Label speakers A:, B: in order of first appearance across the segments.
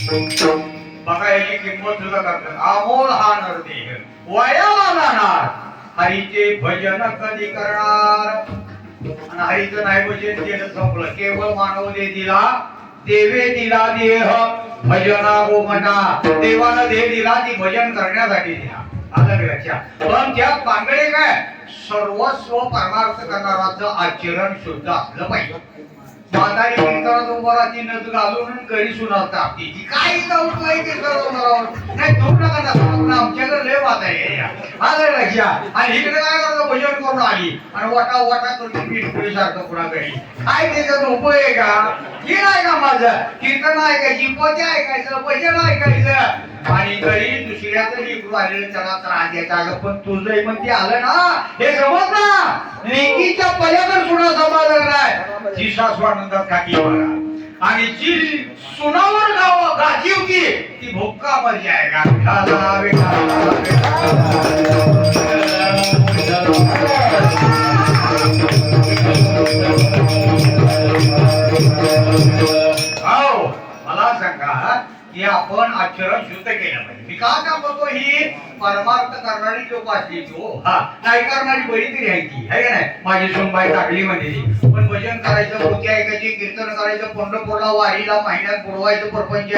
A: बघा याची किंमत सुद्धा करतात. अमोल हा नरदेह वयाला जाणार, हरीचे भजन कधी करणार. आणि हरीचं नाही भजन केलं संपलं. केवळ मानव दे दिला, देवे दिला देह भजना हो म्हणा. देवानं देह दिला ती भजन करण्यासाठी दिला. आलं लक्षात. पण त्यात बांगडे काय, सर्वस्व परमार्थ करणाराचं आचरण शुद्ध असलं पाहिजे. म्हातारी कीर्तनात उभं राहती नथ घालून घरी सुनावता तिची काही जाऊन नाही ते सर्व नाही दूर नका दाखवा. आमच्याकडे लय वाद आहे. आलं लक्षात. आणि इकडे काय करतो, भजन करून आली आणि वाटा वाटा करून पीठ सारखं कुणाकडे काय त्याच्यात उपयोग आहे का? हे नाही का माझं कीर्तन ऐकायची, पोते ऐकायचं, भजन ऐकायचं आणि घरी दुसऱ्याचं लेकरू आलेलं त्याला त्रास द्यायचा. अगं पण तुझं म्हणते आलं ना, हे समज ना. लेकीच्या पल्याकडे सुद्धा समाधान नाही. जी सासू आनंदात काकी बघा आणि जी सुनावर गाजी होती ती भोक्का मर जाएगा. मला सांगा की आपण आचरण शुद्ध केलं पाहिजे. मी का करतो, ही परमार्थ करणारी लोक असली तो नाही करणारी बरी तरी आहे ती आहे का नाही. माझी सोनबाई टाकली म्हणजे ती पण भजन करायचं, पोथी ऐकायची, कीर्तन करायचं, पंढरपूरला वारीला महिन्यात बुडवायचं परपंच.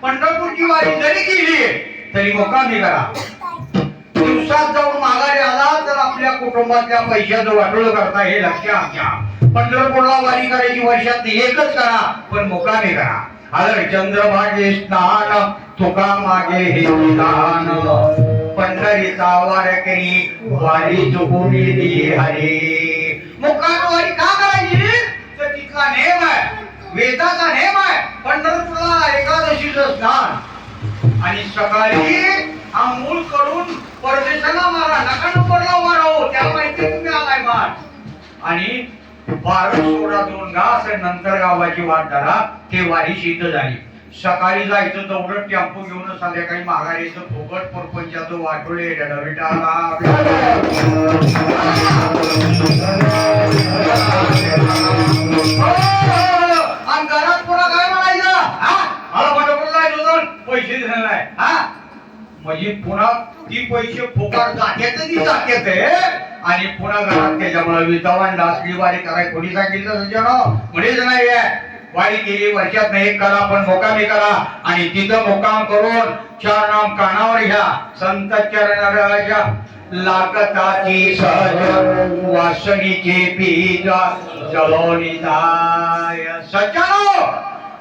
A: पंढरपूरची वारी जरी केली तरी मुक्कामी करा. दिवसात जाऊन माघारी आला तर आपल्या कुटुंबातल्या पैशाचं वाटोळ करता हे लक्षात घ्या. पंढरपूरला वारी करायची वर्षात एकच करा पण मुक्कामी करा. आलं चंद्रभागे स्नान तुका मागे हे विधान. पंढरीचा वारकरी वारी चुकून दिली हरे. मुक्काम वारी का करायची तर तिथला नेम आहे, वेदाचा नेम आहे. पंढरपूरला एकादशीचं स्नान आणि सकाळी आंघोळ करून परदेशाला मारा, नका नंबरला मारा. त्या माहिती तुम्ही आलाय मार आणि 12-16 घास नंतर गावाची वाट धरा. ते वारी सिद्ध झाली. सकाळी जायचं तेवढं टेम्पो घेऊन संध्याकाळी माघारीचं फुकट परपंचाचं वाटोळे विटाला. आणि घरात पुन्हा काय म्हणायचं, मला पंढरपूरला जायचं पैसे दिले नाही म्हणजे पुन्हा ती पैसे फुकट जात्यात आणि पुन्हा घरात त्याच्यामुळे विद्वान डासली वारी करायला कोणी सांगितलं सज्जन म्हणेच नाही. वारी केली वर्षात नाही करा पण मुक्कामी करा आणि तिथं मुक्काम करून 4 नाम कानावर घ्या. संत चरणाच्या लागताची सहज वासनीचे बीज जळवणी जाय. सज्जनो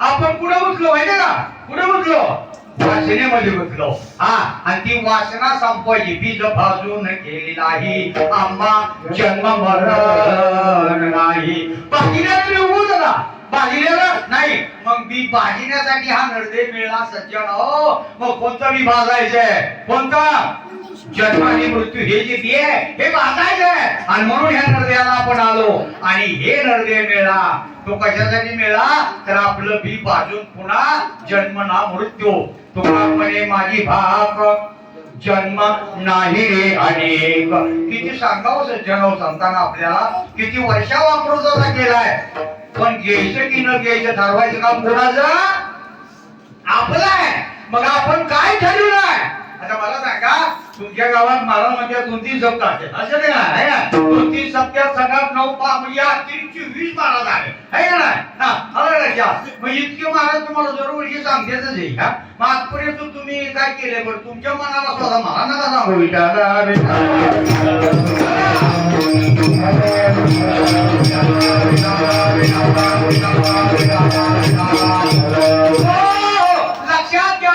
A: आपण कुठे बसलो माहिती का, कुठे बसलो, वासनेमध्ये बसलो. आणि ती वासना संपवायची. बीज भाजून केली नाही आम्हा जन्म मरण नाही. बाजीला उभं झाला, बाजीला नाही. मग बी बाजिण्यासाठी हा नरदेह मिळाला सज्जन. मग कोणता बी भाजायचंय, कोणता जन्म आणि मृत्यू हे जे बी आहे हे भाजायचंय. आणि म्हणून ह्या नरदेहाला आपण आलो आणि हे नरदेह मिळाला. तो कशासाठी मिळाला तर आपलं बी बाजून पुन्हा जन्म ना मृत्यू. तुका म्हणे माझी भाग जन्म नाही रे अनेक. किती सांगावं सज्जन संतांना आपल्याला, किती वर्षा वापरूचा केलाय. पण घ्यायचं की न घ्यायचं ठरवायचं काम कोणाचं, आपलं आहे. मग आपण काय ठरवलंय. आता मला सांगा, तुमच्या गावात मला म्हणजे 2-3 सप्ताह आहेत असं नाही ना. 2-3 सप्त्यात सगळ्यात 9 म्हणजे 20 महाराज आहे का नाही. मग इतके महाराज तुम्हाला दरवर्षी सांगतेच आहे का. मग आजपर्यंत तुम्ही काय केले बरं, तुमच्या मनाला स्वतः मला नका सांगू. लक्षात घ्या.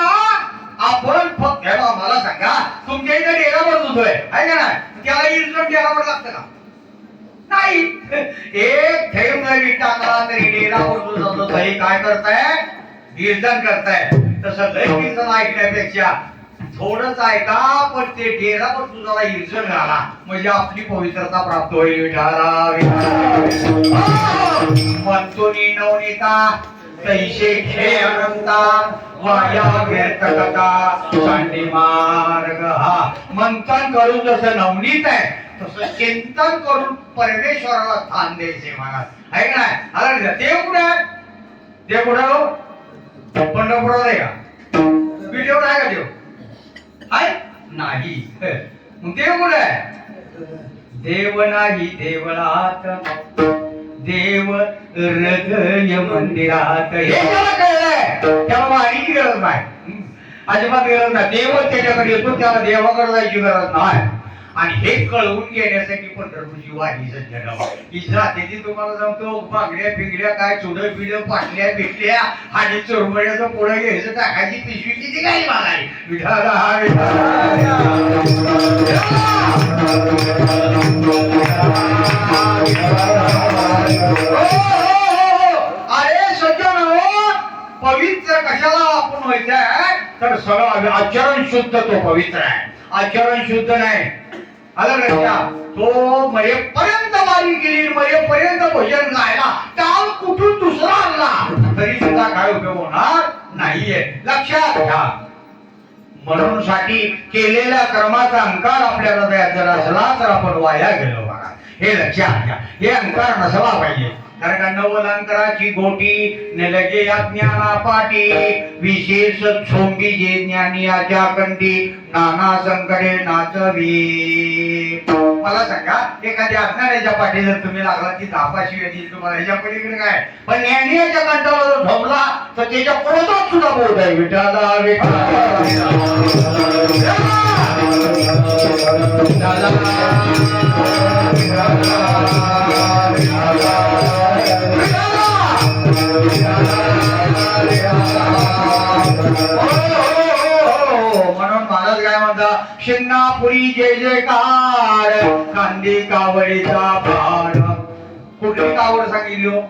A: आपण फक्त मला सांगा, तुमच्या इथे डेरावर दुधोय आहे का नाही, त्याला इर्जन डेरावर लागतं का नाही. एक थेंब जरी टाकला तरी डेरावर दूध काय करताय, कीर्तन करताय. तसं लय कीर्तन ऐकण्यापेक्षा थोडंच ऐका पण ते डेरावर तुझा इर्जन घाला म्हणजे आपली पवित्रता प्राप्त होईल. म्हणतो नवनीता तैसे खेळ अनंता वाया व्यर्थ कथा सांडी मार्ग. मंथन करून जसं नवनीत आहे तसं चिंतन करून परमेश्वराला स्थान द्यायचे महाराज आहे का नाही. ते कुठे आहे, ते कुठे पंढरपुरात आहे का? व्हिडिओ आहे का देव? आहे नाही. मग देव कुठे आहे? देव नाही देवळात, देव हृदय मंदिरात. हे त्याला कळलंय, त्याला वारीची गरज नाही, अजिबात गरज नाही. देवच त्याच्याकडे येतो, त्याला देवाकडे जायची गरज नाही. आणि हे कळवून घेण्यासाठी पंढरपूरची वारी सज्जन ही जाते ती तुम्हाला सांगतो. बांगड्या फिंगड्या काय चुडं बिड पाटल्या बिटल्या आणि चोरमड्याचं पुढे घ्यायचं टाकायची पिशवी किती काही मागायची. विठाला अरे सज्जन पवित्र कशाला आपण व्हायचंय तर सगळं आचरण शुद्ध तो पवित्र आहे. आचरण शुद्ध नाही आलं लक्षात. तो मरेपर्यंत वारी गेली, मरेपर्यंत भजन गायला, काल कुठून दुसरा आणला तरी सुद्धा काय उपयोग होणार नाहीये. लक्षात घ्या. म्हणून साठी केलेल्या कर्माचा अंकार आपल्या हृदयात जर असला तर आपण वाया गेलो बघा. हे लक्षात घ्या. हे अंकार नसला पाहिजे. कारण का नवलंकराची गोटी न लगे अज्ञाना पाटी, विशेष सोंगी जे ज्ञानियाच्या कंठी, नाना संकटे नाचवी. मला सांगा एखाद्या अज्ञानाच्या पाठी जर तुम्ही लागला ती धापाशी येईल तुम्हाला, ह्याच्या पलीकडे काय. पण ज्ञानियाच्या कंठावर जर झोपला तर त्याच्या क्रोधात सुद्धा बोलत आहे विठाला म्हणून महाराज काय म्हणतात, शिंगणापुरी जय जयकार, कांदी कावडीचा भाड. कुठली कावड सांगितली हो?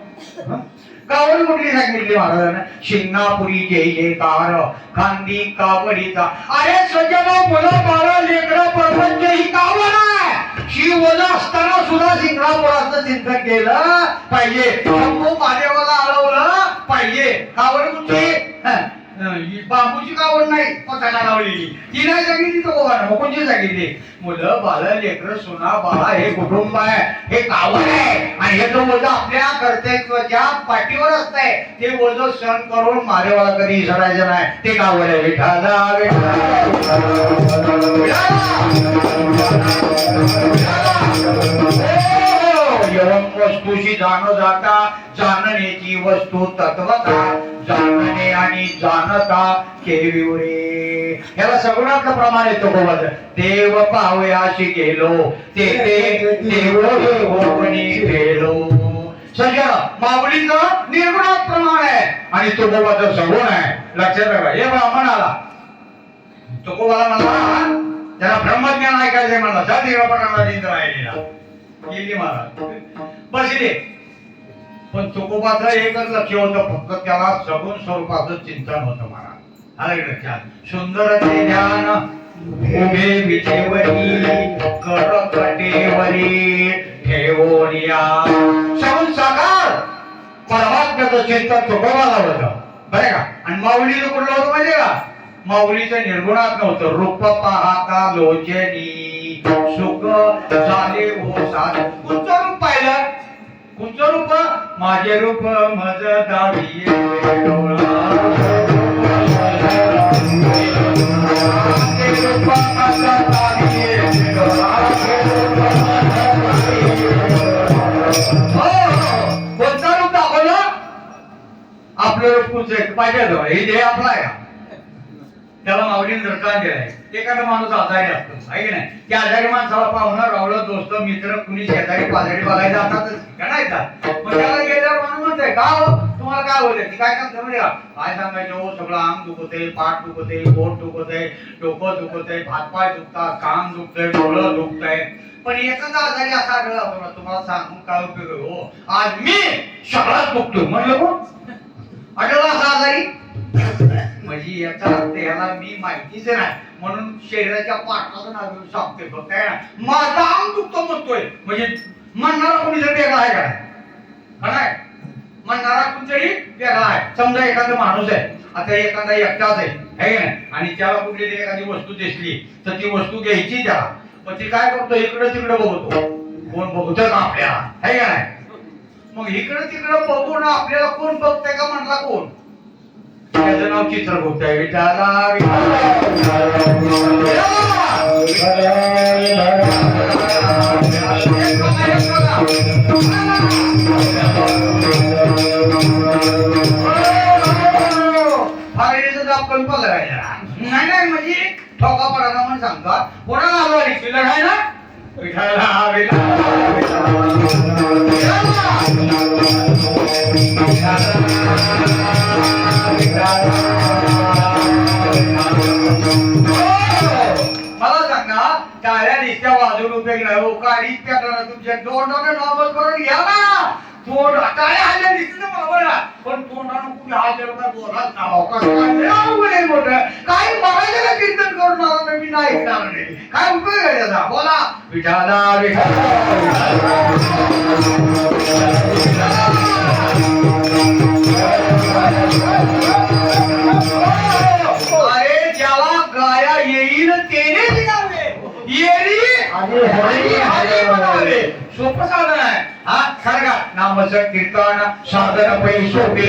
A: कावड कुठली सांगितली महाराजांना? शिंगणापुरी जय जयकार, कांदी कावडीचा. अरे सज्जनो मुलं बाळ लेकरं प्रपंच ही कावड आहे. ही वजन असताना सुद्धा शिंगणापुराचं चिंतन केलं पाहिजे. शंभू महादेवाला अडवलं पाहिजे. कावड कुठची? बांबूची कावड नाही पताला लावलेली, ती नाही सांगितली. तो कोणची सांगितली? मुलं बाळ लेकरं सुना बाळा हे कुटुंब आहे, हे कावड आहे. आणि हे जो वजन आपल्या कर्तव्याच्या पाठीवर असतंय ते वजन सहन करून महादेवाला कधी विसरायचं नाही. ते कावड आहे. विठाला वस्तूशी जाणो जाता, जाणण्याची वस्तू तत्वता, जाणणे आणि जाणता केविवरे. याला सगुणातलं प्रमाण येतो गोवाच. देव पावयाशी गेलो ते देव गोपणी गेलो. सगळ्या माऊलीचं निर्गुणात प्रमाण आहे आणि तो गोवाचा सगुण आहे. लक्षात ठेवा. हे ब्राह्मण आला, तो गोवाला म्हणला त्याला ब्रह्मज्ञान ऐकायचंय म्हणला. जा देवापणाला निंद राहिलेला गेली महाराज बसले. पण तुकोबाचं एकच लक्ष होतं, फक्त त्याला सगुण स्वरूपाचं चिंतन होतं महाराज. आलं लक्षात. सुंदर ते ध्यान उभे विटेवरी, कर कटेवरी ठेवोनिया. सगुण साकार परमात्म्याचं चिंतन तुकोबाला होतं बरं का. आणि माऊलीचं कुठलं होतं माहिती का? माऊलीचं निर्गुणात नव्हतं. रूप पाहता लोचनी सुख झाले हो साध. कुठचं रूप पाहिलं? कुठचं रूप? माझे रूप मज दावी कोणतं रूप दाखवलं? आपलं रूप कुठचं पाहिजे हे देह आपला आहे. त्याला माऊलीने दर्शन दिलाय. एखादा माणूस आजारी असतो आहे की नाही, त्या आजारी माणसाला पाहुणं रावलं दोस्त मित्र कुणी शेजारी पाजारी बघायला जातातच का नाही जात. मग त्याला गेल्यावर माणूस म्हणतोय का हो तुम्हाला काय होतंय? ती काय सांगते म्हणजे काय सांगायचं हो, सगळं अंग दुखतंय, पाठ दुखतंय, पोट दुखतंय, डोकं दुखतंय, हातपाय दुखतात, कान दुखतंय, डोळं दुखतंय. पण एखादा आजारी असा आढळला होता तुम्हाला सांगून काय उपयोग हो, आज मी सगळाच दुखतो म्हणलं कोण आढळला असा आजारी? म्हणजे याचा अर्थ याला मी माहितीच नाही म्हणून शरीराच्या पाठाचं नाव सांगते. फक्त माझा अंग दुखतो म्हणतोय म्हणजे म्हणणारा कोणी जर वेगळा आहे का नाही? म्हणणारा कोणतरी वेगळा आहे. समजा एखादा माणूस आहे, आता एखादा एकटाच आहे की नाही, आणि त्याला कुठली तरी एखादी वस्तू दिसली तर ती वस्तू घ्यायची त्याला. पण ती काय करतो? इकडे तिकडे बघतो. कोण बघतोय का आपल्याला आहे का नाही? मग इकडे तिकडे बघून आपल्याला कोण बघतंय का म्हणला कोण? त्याचं नाव चित्रगुप्त आहे. विठाला नाही नाही म्हणजे ठोका पडा म्हणून सांगतात कोणाला आलो आली लढाय ना विठाला मला सांगा टाळ्या निस्त्या वाजून उपयोग नाही काळीच पेटणार तुमच्या तोंडाने नॉर्मल करून घ्या ना तोंड टाळ्या हल्ल्या दिसत बरोबर पण तोंडानं कुठे हात दिला का जोरात नाव कसं मोठं काय बघायला कीर्तन करून मला मी नाही ऐकणार नाही काय उपयोग आहे त्याचा बोला विठाला अरे ज्याला गाया येईल तेने दिलावे येरी आणि हरी म्हणावे सोपं साधन आहे हा खरं का नामचं कीर्तन साधन पैसोपे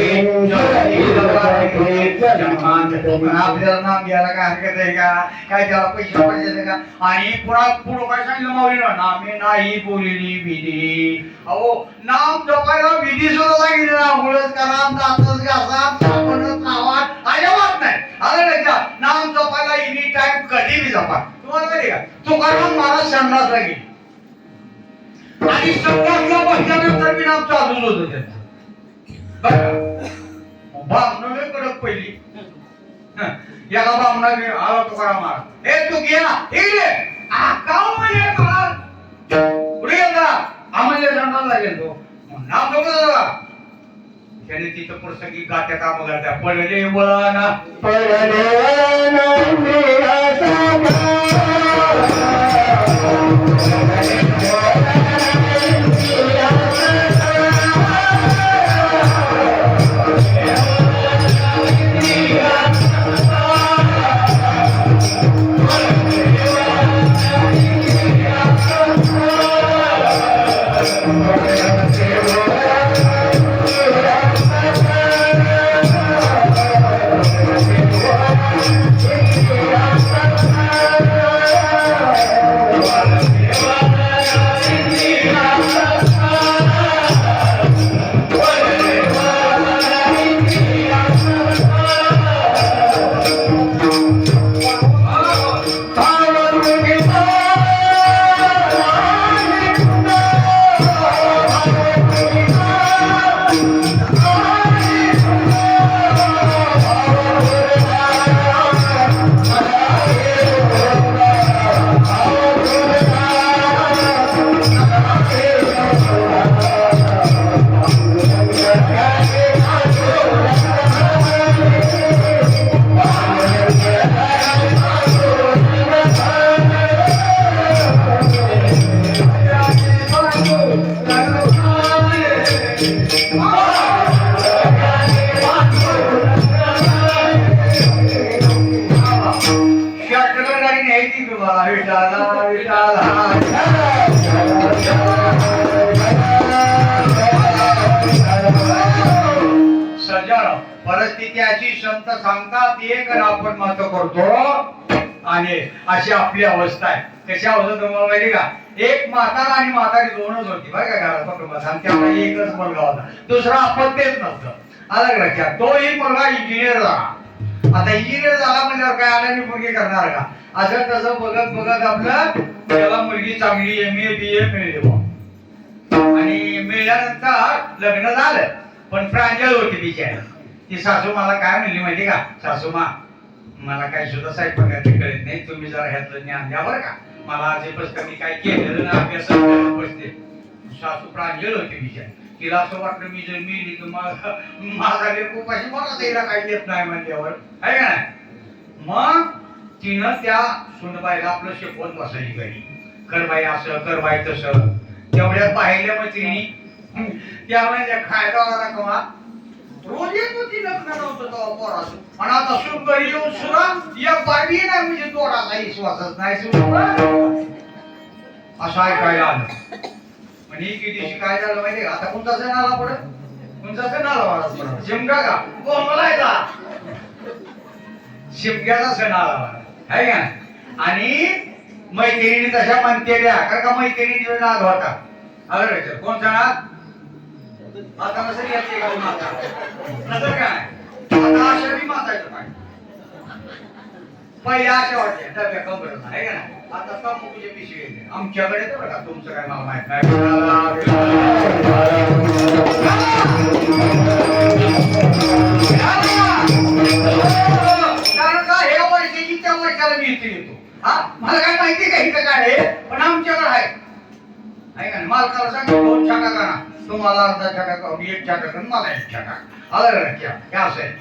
A: आपल्याला नाम घ्यायला काय हरकत आहे का काय त्याला पैसे पाहिजे का आणि पुन्हा पुढं काय सांगितलं माऊली ना नामे नाही बोलिली विधी अहो नाम जपायला विधी सुद्धा सांगितलं ना मुळच करा दातच घासा सापडत नावा अजिबात नाही आलं लक्षात नाम जपायला एनी टाइम कधी बी जपा तुम्हाला माहिती का तुकाराम महाराज संन्यासला गेले आणि संन्यासला बसल्यानंतर मी नाम चालूच होतं त्यांचं बरं बामणाने कडक पहिली याला बामणाने आला तुकाराम महाराज हे तू घ्या इकडे काव म्हणजे महाराज पुढे गेला आम्हाला संन्यासला गेलो नाम जपलं त्याने तिथं प्रसंगी गात्या काम करत्या पडले वळणा परिस्थिती अशी संत सांगतात एक आपण मत करतो आणि अशी आपली अवस्था आहे कशी अवस्था तुम्हाला माहिती का एक म्हातारा आणि म्हातारी दोनच होती बरं का घरात कुटुंबात आणि त्याला एकच मुलगा होता दुसरा अपत्यच नव्हतं अलग लक्षात तोही मुलगा इंजिनियर झाला आता इंजिनियर झाला म्हणजे काय आल्याने मुलगी करणार का असं तसं बघत बघत आपलं त्याला मुलगी चांगली MA BA मिळली आणि मिळाल्यानंतर लग्न झालं पण प्रांजळ होती बिचारी ती सासू मला काय म्हणली माहिती का सासूमा मला काही सुद्धा स्वयंपाकाचं कळत नाही तुम्ही जरा ह्यातलं ज्ञान द्या बरं का मला असे पुस्तक मी काय केलेलं ना अभ्यास बसते सासू प्रांजळ होती बिचारी तिला असं वाटलं मी जर मिळली तर माझा उपाशी मला तिला काही येत नाही म्हणल्यावर आहे का नाही मग तिनं त्या सुनबाईला आपलं शिकवत बसायची घरी कर बाई असं कर बाई तसं तेवढ्यात पाहिल्या मैत्रिणी त्यामुळे खायला आला कमा रोज येत होती लग्न नव्हतं पोराचं आणि आता सुन घरी येऊन सुद्धा एक बारडी नाही म्हणजे तोडाचा विश्वासच नाही असं ऐकायला आलं म्हणजे किती काय झालं माहिती का आता कोणता सण आला पडत कोणता सण आला शिमगा का बोंबलायचा शिमग्याचा सण आला आहे का. आणि मैत्रिणी तशा म्हणतेल्या कारण का मैत्रिणी नाद होता. आलं कोण सणात आता नसेल याची एखादी माता नजर काय आता आषाढी मातायचं काय पहिल्या अशा वाटते डब्या कंबरच आहे का नाही. आता तंबाखूचे पिशवी येते आमच्याकडे तर बघा तुमचं काय मला माहित नाही. कारण का हे वर्षाची त्या वर्षाला मी इथे येतो. हा मला काय माहिती का इथं काय आहे पण आमच्याकडे आहे का नाही. मालकाला सांगितलं 2 छाका करा तुम्हाला अर्धा छाका करून 1 छाका करून मला 1 छाका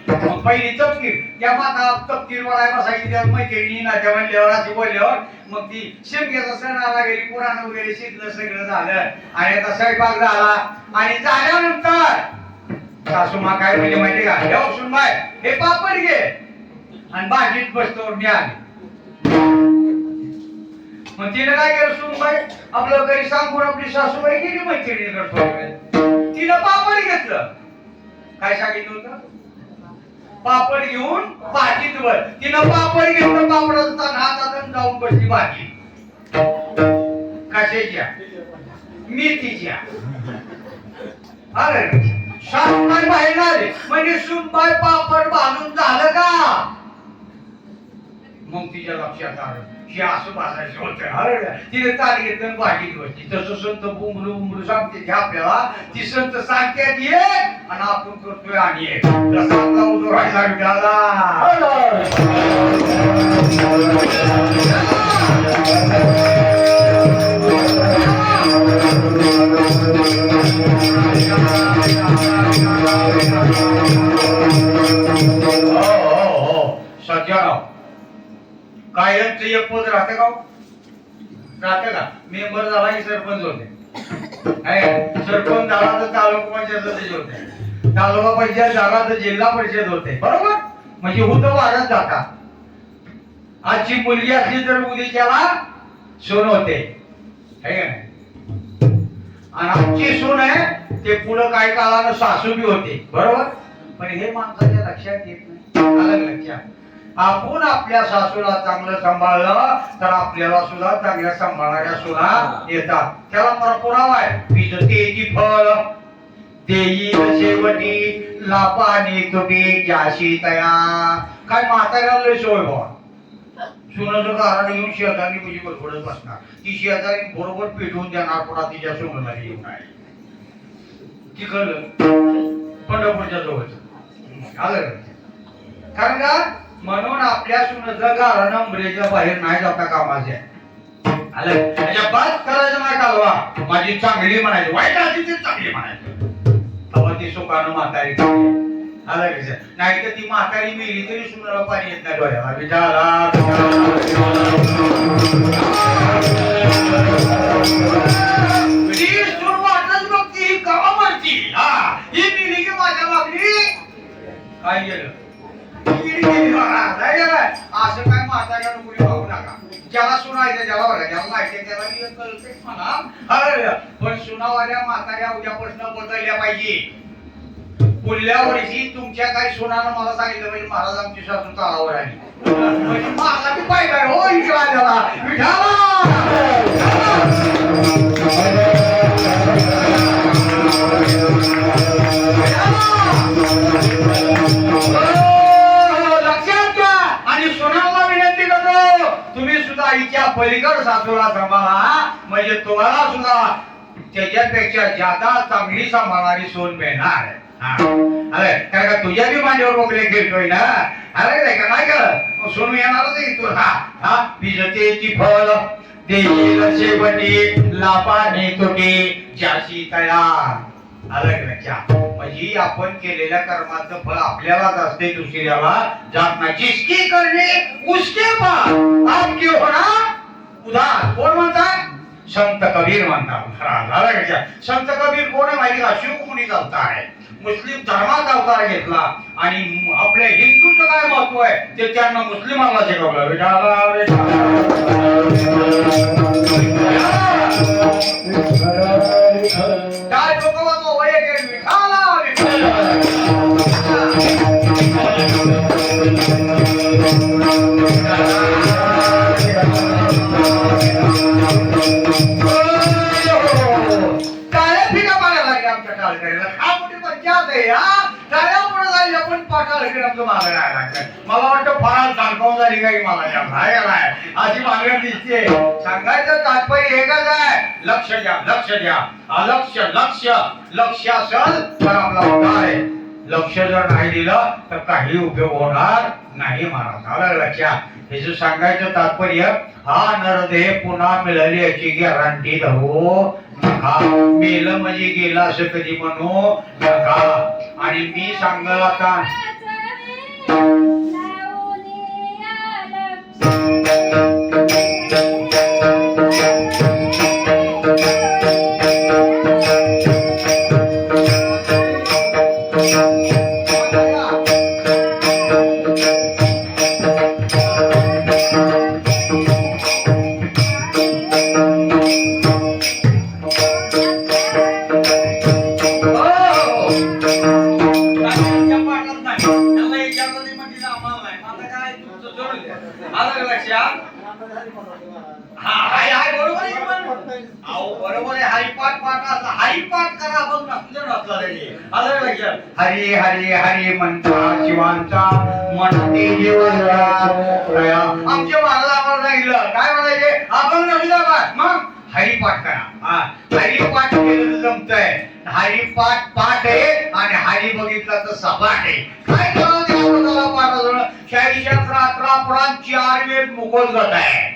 A: मग पहिली तपकीर त्या माता तपकीर वळाय बसायची त्या मैत्रिणी नात्या म्हणल्यावर अशी बोलल्यावर मग ती शिमग्याचा सण आला गेली पुराण वगैरे शिकलं सगळं झालं आणि आता स्वयंपाक झाला आणि झाल्यानंतर सासूमा काय म्हणजे माहिती का हे सुनबाई हे पापड घे आणि भाजीत बसतो मी आले. मग तिने काय केलं सुनबाई आपलं घरी सांगून आपली सासूबाई गेली मैत्रिणी करतो तिनं पापड घेतलं. काय सांगितलं होतं पापड घेऊन भाजीत वर तिनं पापड घेतलं पापडाचा हातात जाऊन बसली भाजी कशाच्या मेथीच्या. अरे सासूबाई बाहेर आले म्हणजे सुनबाई पापड भाजून झालं का. मग तिच्या लक्षात आलं की असं भाजायचं होतं. अरे तिने ताट घेतलं भाजीत बसली तसं संत बुमरू बुमरू सांगते की आपल्याला ती संत सांगते ये आणि आपण करतोय आणि तसा आपला उदो राहिला विठाला. सज्जन कायमच एक पद राहते का राहते का. मेंबर झाला की सरपंच होते सरपंच झाला तर तालुका पंचायत सदस्य होते तालुका पंचायत झाला तर जिल्हा परिषद होते बरोबर. म्हणजे होत वाढत जाता. आजची मुलगी असली तर उद्याच्याला सून होते आणि आजची सून आहे ते पुढं काय काळानं सासू बी होते बरोबर. पण हे माणसाच्या लक्षात येत नाही. अलग लक्षात आपण आपल्या सासूला चांगलं सांभाळलं तर आपल्याला सुद्धा चांगल्या सांभाळणाऱ्या सुना येतात. त्याला पुरावा आहे विजतेची फळ देईल शेवटी लापाने तुम्ही जाशी तया. काय म्हाताऱ्याला लय सोय बा सुनाचं कारण येऊन शेजारी म्हणजे बडबडत बसणार ती शेजारी बरोबर पेटवून देणार पुन्हा तिच्या सोनाला येऊन नाही ती कळलं पंढरपूरच्या जवळच आलं. कारण का म्हणून आपल्या सुन जगाला नंबरेच्या बाहेर नाही जाता कामाचे आलं. त्याच्या बात करायचं नाही कालवा माझी चांगली म्हणायची वाईट आधी ती चांगली म्हणायची तेव्हा ती सुखानं म्हातारी आलं. नाही तर ती म्हातारी मेली तरी सुनाला पाणी येत नाही डोळ्याला विचारा. सून वाटच बघ ती कवा मरती ही मेली की माझ्या मागणी काय गेलं असं काय म्हाताऱ्यानं मुली पाहू नका. ज्याला सुनायचं ज्याला बघा ज्याला माहिती त्याला कळतेच म्हणा. पण सुनावाल्या म्हाताऱ्या उद्यापासून बदलल्या पाहिजे. पुढल्या वर्षी तुमच्या काही सुनानं मला सांगितलं म्हणजे महाराज आमची सासू तालावर आली म्हणजे माझा बी पाहिजे हो विठाला आईच्या पलीकड सासूला सांभाळा म्हणजे तुम्हाला सुद्धा त्याच्यापेक्षा जादा चांगली सांभाळणारी सोन मिळणार. अरे कारण का तुझ्या बी माझ्यावर वगैरे खेळतोय ना. अरे का नाही कर सोन येणारच आहे तुला. विजतेची फळ देईल शेवटी लापाने तुटी जाशी तयार. अलग लक्षात म्हणजे आपण केलेल्या कर्माचं फळ आपल्यालाच असते दुसऱ्याला जात नाही. जिसकी करणे उसके पास आपके होणार उधार. कोण म्हणतात संत कबीर म्हणतात. संत कबीर कोण आहे माहिती का शिवमुनीचा अवतार आहे. मुस्लिम धर्माचा अवतार घेतला आणि आपल्या हिंदूचं काय महत्व आहे ते त्यांना मुस्लिमांना शिकवलं. काय लोक विठाला टाळ्या फिका पाडायला लागल्या आमच्या टाळकऱ्याला. हा मोठी पंचायत आहे हा. टाळ्या पुढे जायला पण टाळकरी आमचं मागे राहायला लागतं. मला वाटतं फराळ सांगून झाली काही मला अशी मागणी दिसते. सांगायचं तात्पर्य एकच आहे, लक्ष द्या लक्ष द्या. लक्ष लक्ष लक्ष असेल तर आपला उद्धार आहे. लक्ष जर नाही दिलं तर काही उपयोग होणार नाही महाराज. आलं लक्षात. हे सांगायचं तात्पर्य, हा नरदेह पुन्हा मिळाली याची गॅरंटी धरू नका. मेलं म्हणजे गेलं असं कधी म्हणू नका. आणि मी सांगल आता हरी हरी हरी म्हणता शिवांचा म्हणते जीवनचा. आमच्या महाराज आम्हाला सांगितलं काय म्हणायचे, आपण नवीन मग हरिपाठ करा. हरिपाठ केलं जमतंय. हरिपाठ पाठ आहे आणि हरी बघितला तर सपाट आहे. काय करावं पाठाजवळ 46 पुराण 4 वेद मुखोल जात आहे.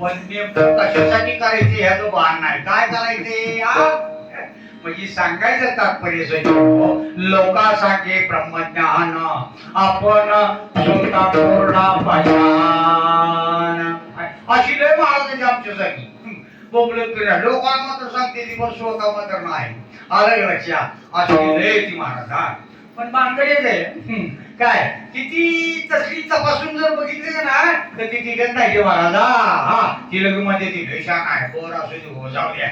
A: पण नेमकं कशासाठी करायचे ह्याचं भान नाही. काय करायचे म्हणजे सांगायचं तात्पर्य लोकांसाठी ब्रह्मज्ञान आपण स्वतः पूर्ण पाषाण अशी लय महाराजांची आमच्यासाठी बोबलत फिरा. लोकांना मात्र सांगते ती पण स्वतः मात्र नाही. आलं लक्षात. अशी लय ती महाराज. पण बांधकडे आहे काय किती तसली तपासून जर बघितली ना तर ती टिकत नाही महाराज. हा ती लग्न मध्ये ती शान आहे. बोर असू हो जाऊ द्या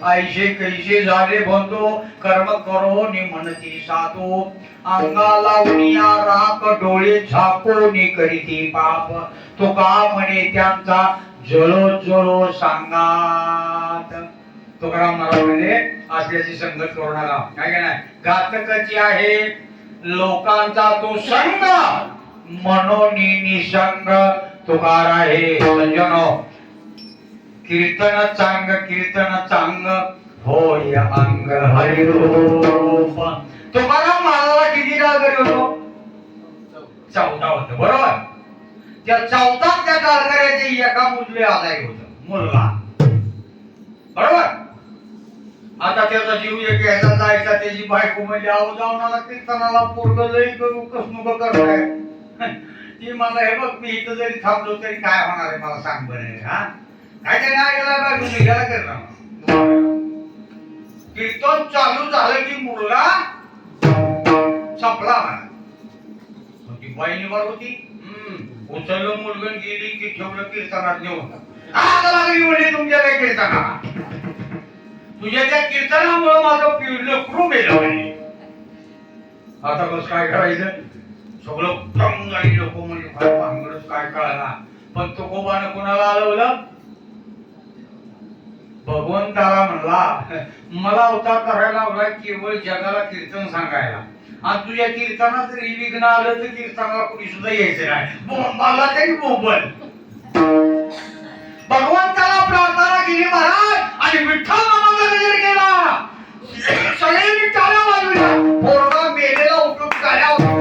A: ऐशे कैसे झाले बंधू कर्म करो म्हणती साधू. अंगाला उनिया राख डोळे झाकोनी करीती पाप. तुका म्हणे त्यांचा जळो जळो सांगात. तुकाराम महाराज म्हणजे असल्याची संगत करू नका. काय काय नाही घातकाची आहे लोकांचा तो संग म्हणून निसंग तुकार आहे. संजनो कीर्तन चांग होय अंग हरिरूप. तुकाराम महाराजाला किती डाळकरी होतो 14 होत बरोबर. त्या 14 त्या डाळकऱ्याचे एका मुलगे आदाय होत मुलगा बरोबर. आता त्याचा जीव एक घ्यायला जायचा. त्याची बायको म्हणजे आहो जाऊन आला कीर्तनाला पोरग लई कसनुक करताय. ती मला हे बघ मी इथं जरी थांबलो तरी काय होणार आहे मला सांग बरं. हा काय ते नाही गेला बायको निघाला करणार. कीर्तन चालू झालं की मुलगा संपला म्हणा. ती बाई निवार होती उचललं मुलगण गेली की ठेवलं कीर्तनात नेऊन आता लागली म्हणजे तुमच्या त्या कीर्तना तुझ्या त्या कीर्तनामुळे माझं पिवलं क्रू गेलं आता कसं काय करायचं सगळं भंग आणि लोक म्हणजे फार भांगडच काय कळला पण तो कोबानं कोणाला आलवलं भगवंताला म्हणला मला अवतार करायला लावला केवळ जगाला कीर्तन सांगायला आणि तुझ्या कीर्तनात जरी विघ्न आलं तर कीर्तनाला कोणी सुद्धा यायचं नाही मला तरी बोबल भगवंताला प्रार्थना केली महाराज आणि विठ्ठल नामाचा नजर केला सगळ्यांनी टाळ्या वाजवल्या पोरगा मेलेला उठून टाळ्या वाजवून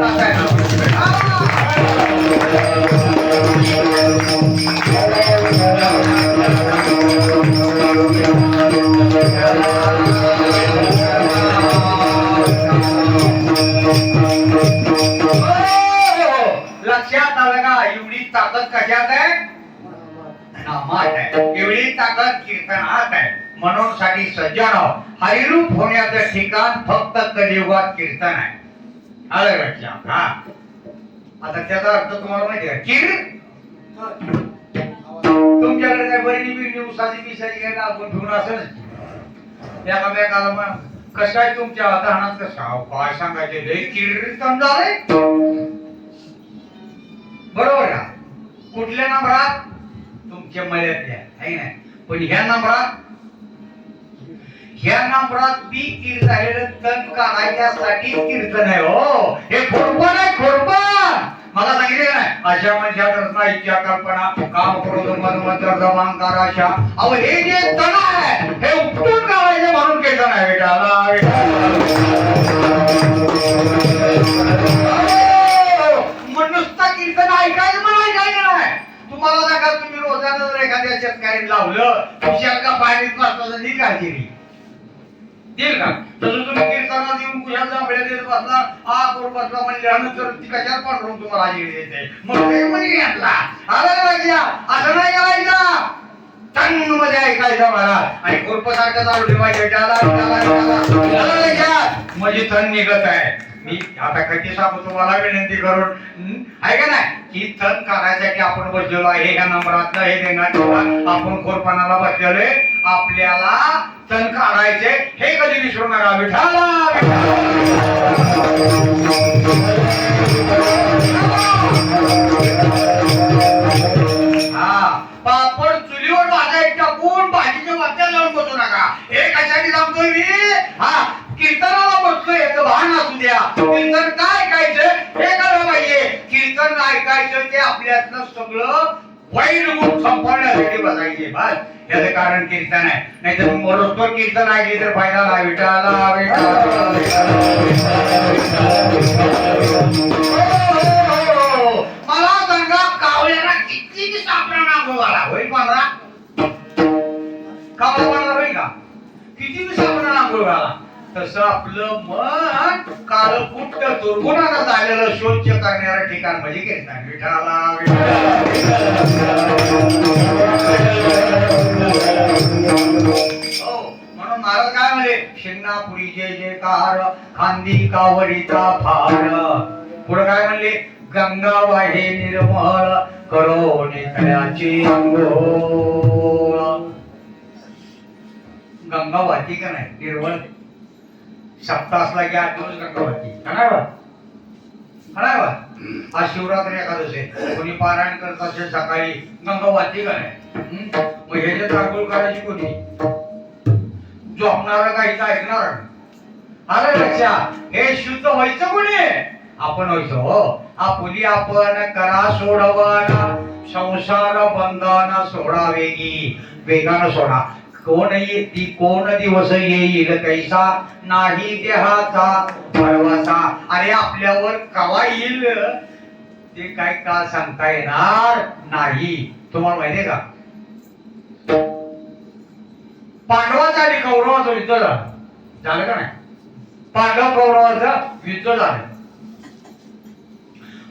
A: लक्षात आलं का एवढी ताकद कशात आहे नामात आहे एवढी ताकद कीर्तनात आहे म्हणून साठी सज्जन हरिरूप होण्याचं ठिकाण फक्त कलियुगात कीर्तन आहे आलं लक्षात हा आता त्याचा अर्थ तुम्हाला माहिती आहे कीर तुमच्याकडे काय बरी बिरणी उसाची पिसाची काय आपण ठेवून असेल एकामेकाला मग कसं आहे तुमच्या हाताहानात कसं काय सांगायचे लय कीर्तन झालंय बरोबर का कुठल्या नंबरात तुमच्या मर्यादल्या आहे ना पण ह्या नंबरात बी कीर्तन काढायच्यासाठी कीर्तन आहे हो हे खोरपण आहे खोरपण मला सांगितले नाही अशा मनुष्यात नाही इच्छा कल्पना काम क्रोध मद मत्सर अहंकार आशा अहो हे जे तण आहे हे उपटून काढायचे म्हणून कीर्तन आहे बेटा नुसतं कीर्तन ऐकायचं मला ऐकायचं नाही तुम्हाला सांगा तुम्ही रोजानं जर एखाद्या शेतकऱ्याने लावलं खुशाल का पाणीच नसतं तर नीट काळजी देईल का तसं तुम्ही कीर्तनात येऊन कुशाल जांभळ्या देत बसला आ कोण बसला म्हणल्यानंतर ती कशाला पांढरून तुम्हाला हाजीर देते मग ते म्हणजे घेतला आलं लक्षात असं नाही करायचं तंग मध्ये ऐकायचं मला आणि खुरपसारखं चालू ठेवायचं म्हणजे तण निघत आहे मी आता कधी सांगू तुम्हाला विनंती करून आहे का नाही की तण काढायसाठी आपण बसलेलो आहे ह्या नंबरातलं हे देण्यात आपण खोरपणाला बसलेलोय आपल्याला तण काढायचे हे कधी विसरू नका विठाला हा पापड चुलीवर भाजायला टाकून भाजीच्या वाट्यात लावून बसू नका हे कशासाठी सांगतोय मी हा कीर्तनाला बसलोय याचं भान असू द्या कीर्तन काय ऐकायचं हे कळलं पाहिजे कीर्तन ऐकायचं ते आपल्यातलं सगळं वाईट गुण संपवण्यासाठी बसायचे बस याचं कारण कीर्तन आहे नाही तर बरोबर कीर्तन ऐकली तर फायदा नाही विठाला मला सांगा कावळ्याला किती सापडा नागोवाला होईल पंधरा कावळा होईल का किती सापडा नागोवाला तसं आपलं मन काळ कुट्ट दुर्गुणानं झालेलं शोध्य करणारं ठिकाण म्हणजे कीर्तन विठाला हो म्हणून महाराज काय म्हणले शिंगणापुरी जय जयकार खांदी कावरीचा फार पुढे काय म्हणले गंगा वाहे निर्मळ करो नितळ्याची अंघोळ गंगा वाहती का नाही निर्मळ सप्तासला की 8 दिवस गंगावती आज शिवरात्री एकादश आहे कोणी पारायण करत असेल सकाळी गंगावती का नाही मग ह्याच्यात आंघोळ करायची कोणी झोपणार काहीच ऐकणार अरे लक्षात हे शुद्ध व्हायचं कोणी आपण व्हायचं हो आपुली आपण करा सोडवण संसार बंधन सोडावेगी वेगानं सोडा कोण दिवस येईल कैसा नाही देहाचा भरवसा अरे आपल्यावर कवा येईल ते काय का सांगता येणार नाही तुम्हाला माहितीये का पांडवाचा आणि कौरवाचं युद्ध झालं का नाही पांडव कौरवाचं युद्ध झालं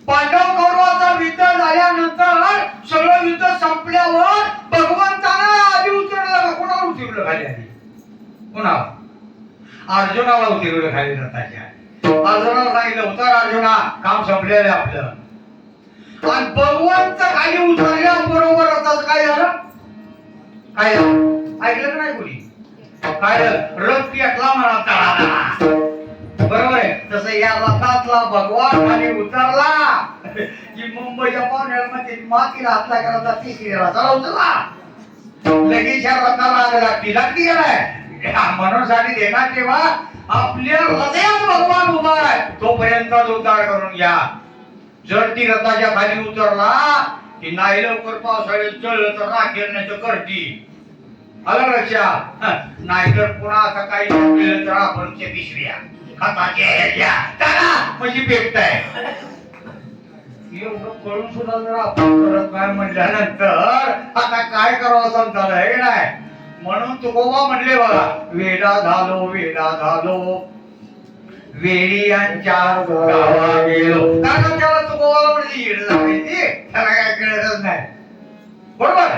A: पांडव कौरवाचं युद्ध झाल्यानंतर सगळं युद्ध संपल्यावर भगवंतानं आधी उतरलं कोणाला उतरलं खाली आधी कोणाला अर्जुनाला उतरवलं खाली जाताच्या अर्जुनाला सांगितलं उतर अर्जुना काम संपलेलं आपलं आणि भगवंत खाली उतरल्याबरोबर आता काय झालं? काय झालं ऐकलं का नाही कोणी? काय रथ पेटला म्हणा तळाला. बरोबर आहे. तसं या रथातला भगवान खाली उतरला की मुंबईच्या पाहुण्यामध्ये मातीला हातला करायचा तिसरीला चला उचलला लगेच या रथाला आग लागती गेलाय म्हणून साठी देणार तेव्हा आपल्या हृदयात भगवान उभा आहे तोपर्यंत उद्धार करून घ्या. जर ती रथाच्या खाली उतरला की नाही लवकर पावसाळ्यात जळलं तर राखेण्याचं करती आलं लक्षात. नाहीतर पुन्हा आता काही केलं तर आपण पिशव्या खताच्या म्हणजे पेपताय एवढं कळून सुद्धा जर आपण करत नाही म्हटल्यानंतर आता काय करावं समजायला हे नाही. म्हणून तुकोबा म्हणले बघा वेडा झालो वेडी यांच्या गावा गेलो. कारण त्याला तुकोबाला म्हणजे येड लागायची त्याला काय कळतच नाही. बरोबर.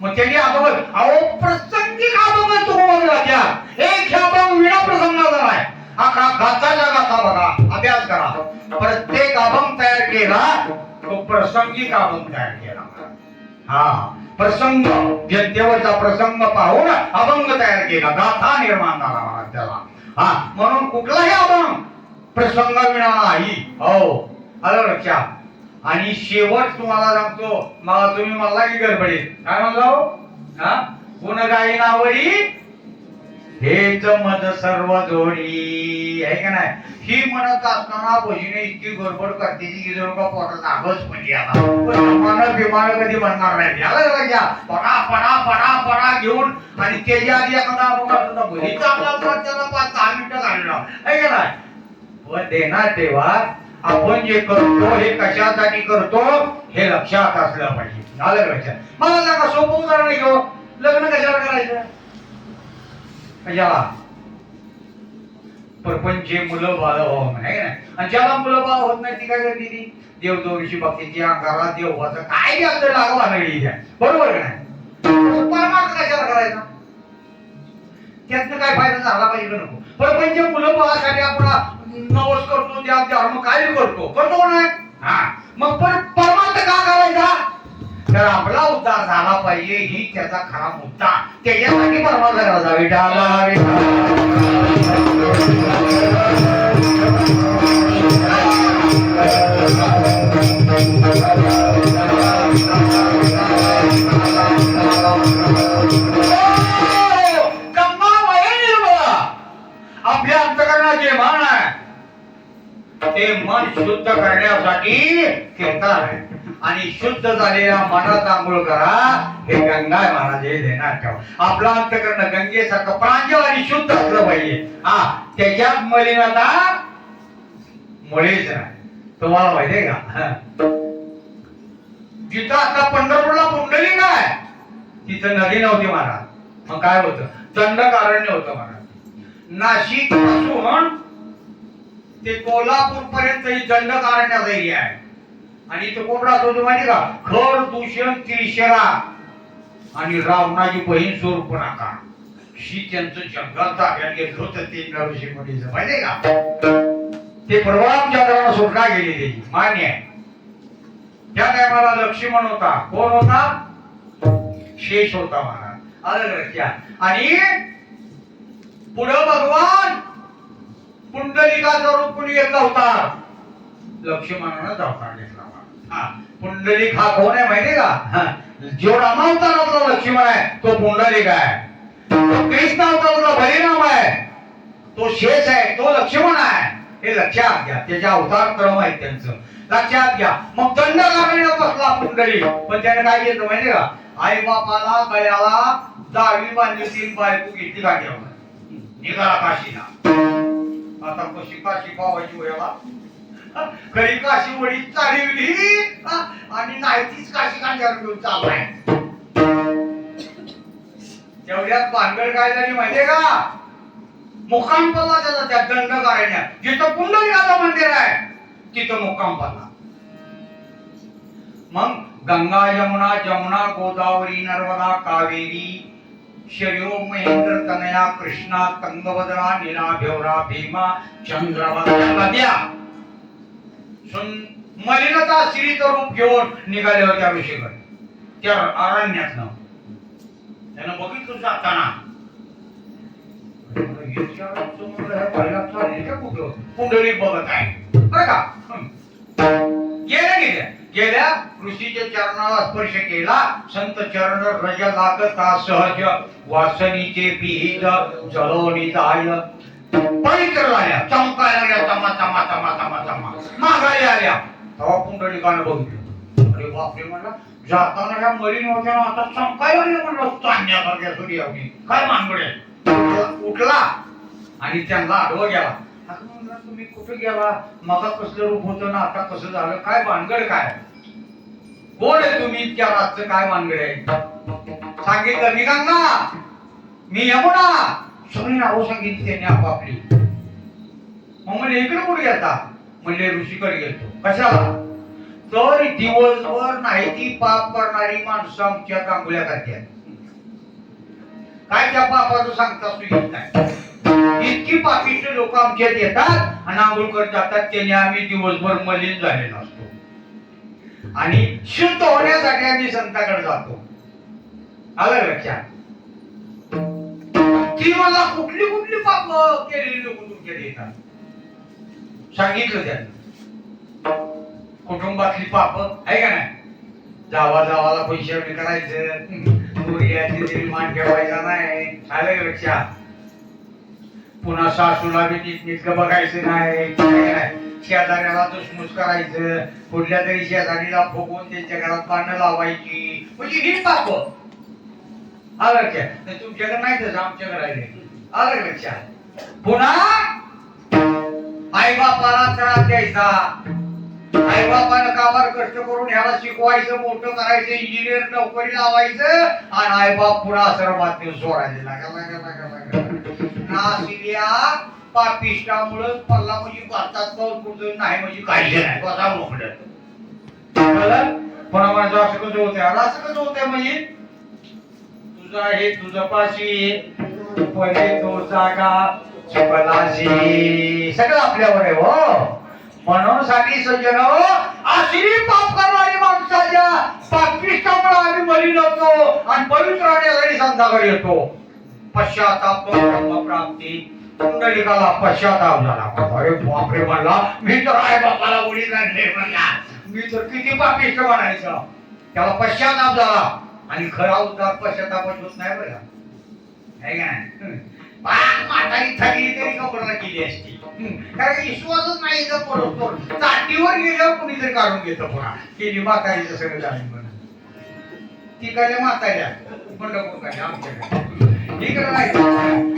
A: मग त्यांनी अभंग अहो प्रसंगिक अभंग तुकोबाला द्या. एक अभंग विना प्रसंगाचा नाही. हा गाताच्या गाता बघा अभ्यास करा. प्रत्येक अभंग तयार केला तो प्रसंगिक अभंग तयार केला. हा प्रसंग जनतेवरचा प्रसंग पाहून अभंग तयार केला गाथा निर्माण झाला त्याला. हा म्हणून कुठलाही अभंग प्रसंग विना नाही. हो आलं लक्षात. आणि शेवट तुम्हाला सांगतो मला तुम्ही मला की गडबडीत काय म्हणला हो हा गुण गाई नावडी हेच मद सर्व जोडी आहे का नाही. ही म्हणत असताना भजीने इतकी गडबड करते की जर का पोटात आगच म्हणजे आता विमान कधी म्हणणार नाही. याला घ्या पडा पडा पडा पडा घेऊन आणि त्याच्या आधी एखादा अपघात भजीचा आपला त्याला 5-6 मिनिटं घालणं आहे का नाही. पण देणार तेव्हा आपण जे करतो हे कशासाठी करतो हे लक्षात असलं पाहिजे. आलं लक्षात. मला सांगा सोपं उदाहरण घेऊ लग्न कशाला करायचं कशाला परपंचे मुलं बाळ व्हावं म्हणे आणि ज्याला मुलं बाळ होत नाही ती काय करते ती देवदोरीची भक्तीची अंगारा देवाचं काय बी असं लागवा नाही बरोबर का नाही. परमार्थ कशाला करायचा त्यातनं काय फायदा झाला पाहिजे नको. परपंच मुलं बाळासाठी आपण नवस करतो त्या धर्म काय करतो नाही. हा मग परमार्थ का करायचा तर आपला उद्धार झाला पाहिजे ही त्याचा खरा मुद्दा. त्याच्यासाठी परमार्थ करायचा. विठाला आपल्या अंतःकरणाचे मन आहे ते मन शुद्ध करण्यासाठी कीर्तन आहे. आणि शुद्ध झालेल्या मनात आंघोळ करा हे गंगा महाराज हे देणार ठेवा. आपला अंतःकरण गंगेसारखं प्रांजळ आणि शुद्ध असलं पाहिजे. हा त्याच्यात मलिनता मुळेच नाही. तुम्हाला माहितीये का जिथं आता पंढरपूरला पुंडलिक आहे तिथं नदी नव्हती महाराज. मग काय होतं दंडकारण्य होतं महाराज. नाशिक पासून ते कोल्हापूर पर्यंत ही दंडकारण्याचा एरिया आहे. आणि तो कोण राहतो माहिती का खर दूषण तिळशेरा आणि रावणाची बहीण स्वरूपनाका शी त्यांचं जंगल ताब्यात घेतलं होतं ते नरशी मुलीचं माहितीये का. ते परवामचंद्राला सुटका गेली त्याची मान्य आहे. त्या टायमाला लक्ष्मण होता. कोण होता शेष होता महाराज. आलं लक्षात. आणि पुढं भगवान पुंडलिकाचा रूप कुणी घेतला होता लक्ष्मणानं अवतार घेतला. पुंडलिक हा कोण आहे माहितीये का जो रामावतारातला लक्ष्मण आहे तो पुंडलिक आहे. तो कृष्ण अवतारातला बलिराम आहे तो शेष आहे तो लक्ष्मण आहे. हे लक्षात घ्या. त्याचे अवतार क्रम आहेत त्यांचं लक्षात घ्या. मग दंड करण्यात बसला पुंडलिक. पण त्याने काय केलं माहितीये का आई बापाला गळ्याला दावी बांधली 3 बायको घेतली गाठीवर निघाला काशीला. आता कशी काशी पावायची वयाला खरी काशी वडी चालवली आणि नाही तीच काशी कांद्यावर घेऊन चाललाय. तेवढ्यात भानगड काय झाली माहितीये का मुक्काम पडला त्याचा त्या दंड करायला. जिथं पुंडलिकाचं मंदिर आहे तिथं मुक्काम पडला. मग गंगा यमुना जमुना गोदावरी नर्मदा कावेरी शर्यो महेंद्र तनया कृष्णा तंगभद्रा नीला भेवरा भीमा चंद्रवदना नद्या मलिनता स्त्रीचं रूप घेऊन निघाले होते ऋषीकडे त्या अरण्यातनं. त्यानं बघितलं जाताना कुंडली बघत आहे बरं का. गेल्या ऋषीच्या चरणाला स्पर्श केला. संत चरण रज लागता सहज वासनीचे पिहित जळवणी जाय. पवित्र झाल्या, चमकायला लागल्या, चमा चमा चमा चमा चमा मागायला आल्या. तेव्हा पुंडलिकानं बघितलं. अरे बापरे म्हणला, जाताना ह्या मलिन होत्या आता चमकायला लागल्या म्हणलं चांदण्यासारख्या सूर्यावनी. काय मानगडे. उठला आणि त्यांना आडवं गेला. तुम्ही कुठे गेला, मग कसलं रूप होतं ना आता कसं झालं, काय भानगड काय, कोण आहे तुम्ही, इतक्या रातचं काय भानगड आहे. सांगितलं मी गंगा, मी यमुना, सगळी नावं सांगितली त्यांनी आपापली. मग म्हणजे इकडे कुठे गेलता, म्हणजे ऋषीकडे गेलतो. कशाला, तर दिवसभर नाही ती पाप करणारी माणसं आमच्या गांगुल्या करतात. काय त्या पापाचं सांगता सुद्धा नाही. इतकी पापिष्ट लोक आमच्यात येतात आणि आंघोळ करत जातात. त्याने आम्ही दिवसभर मलिन झालेलो असतो आणि शुद्ध होण्यासाठी आम्ही संताकडे जातो. आलं लक्षात. ती मला कुठली कुठली पाप केलेली लोक तुमच्याकडे येतात सांगितलं त्यांनी. कुटुंबातली पाप आहे का नाही, जावाला पैसे करायचं, मान ठेवायचा नाही. आलं लक्षात. पुन्हा सासूला बी नीटनीटकं बघायचं नाही. शेजाऱ्याला दुसमुस करायचं, कुठल्या तरी शेजारीला फुगून त्यांच्या घरात पानं लावायची, म्हणजे ही पाप. आलं लक्षात. तुमच्याकडे नाही तसं, आमच्याकडे आहे. आलं लक्षात. पुन्हा आई बापाला त्रास द्यायचा. आई बापानं कामार कष्ट करून ह्याला शिकवायचं, मोठं करायचं, इंजिनियर नोकरी लावायचं आणि आई बाप पुन्हा आश्रमात सोडायचं. नासिलिया पापिष्टामुळे पल्ला म्हणजे भारतात पाऊस पडतो नाही म्हणजे काही नाही. बसा मोकळं. पण माझं असं कसं होतंय, असं कसं होतंय म्हणजे तुझं आहे तुझं पाशी पहिले तो जागा चिपलाशी सगळं आपल्यावर आहे. हो म्हणून साठी सज्जन अशी पाप करणारी माणसाच्या पापिष्टामुळे आम्ही मलिन होतो आणि पवित्र होण्यासाठी संताकडे येतो. पश्चाताप प्राप्ती. पुंडलिकाला पश्चाताप झाला. अरे बापरे म्हणला, मी तर आई बापाला उडी लागले म्हणला, मी तर किती पापिष्ट म्हणायचं. त्याला पश्चाताप झाला आणि खरा उद्धार पश्चातापच होत नाही बरं आहे का नाही. म्हातारी थकली तरी कपडा केली असती, कारण विश्वासच नाही. ताटीवर गेल्यावर कुणीतरी काढून घेतं. पुन्हा केली म्हातारीचं सगळं झालं म्हणून ती काय म्हाताऱ्या पंढरपूर काय आमच्याकडे